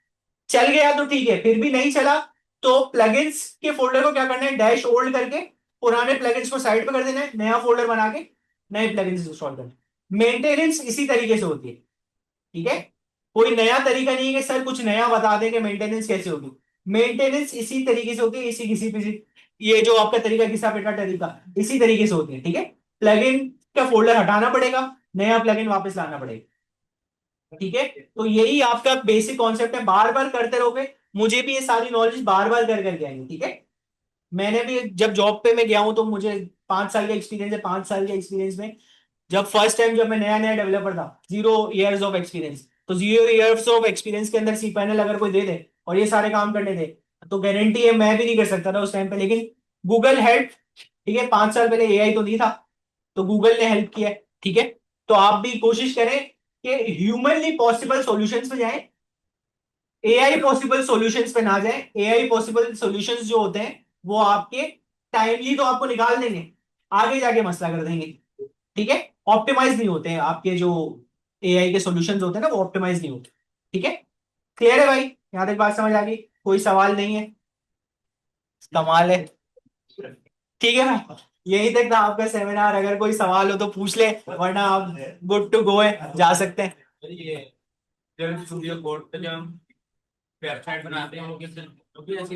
चल गया तो ठीक है, फिर भी नहीं चला तो प्लगइन्स के फोल्डर को क्या करना है, डैश होल्ड करके पुराने प्लगइन्स को साइड पे कर देना है, नया फोल्डर बना के नए प्लगइन्स इंस्टॉल करना है। मेंटेनेंस इसी तरीके से होती है। ठीक है, कोई नया तरीका नहीं है कि सर कुछ नया बता दें कि मेंटेनेंस कैसे होगी। मेंटेनेंस इसी तरीके से होती है, इसी किसी किसी ये जो आपका तरीका घिसा पिटा तरीका इसी तरीके से होती है। ठीक है, प्लगइन का फोल्डर हटाना पड़ेगा, नया प्लगइन वापस लाना पड़ेगा। ठीक है, तो यही आपका बेसिक कॉन्सेप्ट है, बार बार करते रहोगे, मुझे भी ये सारी नॉलेज बार बार कर करके आएंगे। ठीक है, मैंने भी जब जॉब पे मैं गया हूं तो मुझे 5 साल का एक्सपीरियंस है, 5 साल के एक्सपीरियंस में जब फर्स्ट टाइम जब मैं नया नया डेवलपर था, 0 इयर्स ऑफ एक्सपीरियंस, तो 0 इयर्स ऑफ एक्सपीरियंस के अंदर cPanel अगर कोई दे दे और ये सारे काम करने दे तो गारंटी है मैं भी नहीं कर सकता था उस टाइम पे, लेकिन गूगल हेल्प। ठीक है, 5 साल पहले AI तो नहीं था, तो गूगल ने हेल्प किया है। ठीक है, तो आप भी कोशिश करें कि ह्यूमनली पॉसिबल सॉल्यूशंस पे जाएं, AI पॉसिबल सॉल्यूशंस पे ना जाएं। AI पॉसिबल सॉल्यूशंस जो होते हैं वो आपके टाइमली तो आपको निकाल देंगे, आगे जाके मसला कर देंगे। ठीक है, ऑप्टिमाइज नहीं होते हैं आपके जो AI के सॉल्यूशंस होते हैं ना, वो ऑप्टिमाइज नहीं होते। ठीक है, क्लियर है भाई, यहां तक बात समझ आ गई, कोई सवाल नहीं है? कमाल है। ठीक है भाई, यही तक था आपका सेमिनार, अगर कोई सवाल हो तो पूछ ले, वरना आप गुड टू गो है, जा सकते हैं। ये स्टूडियो कोड पे जब हम वेबसाइट बनाते हैं वो किस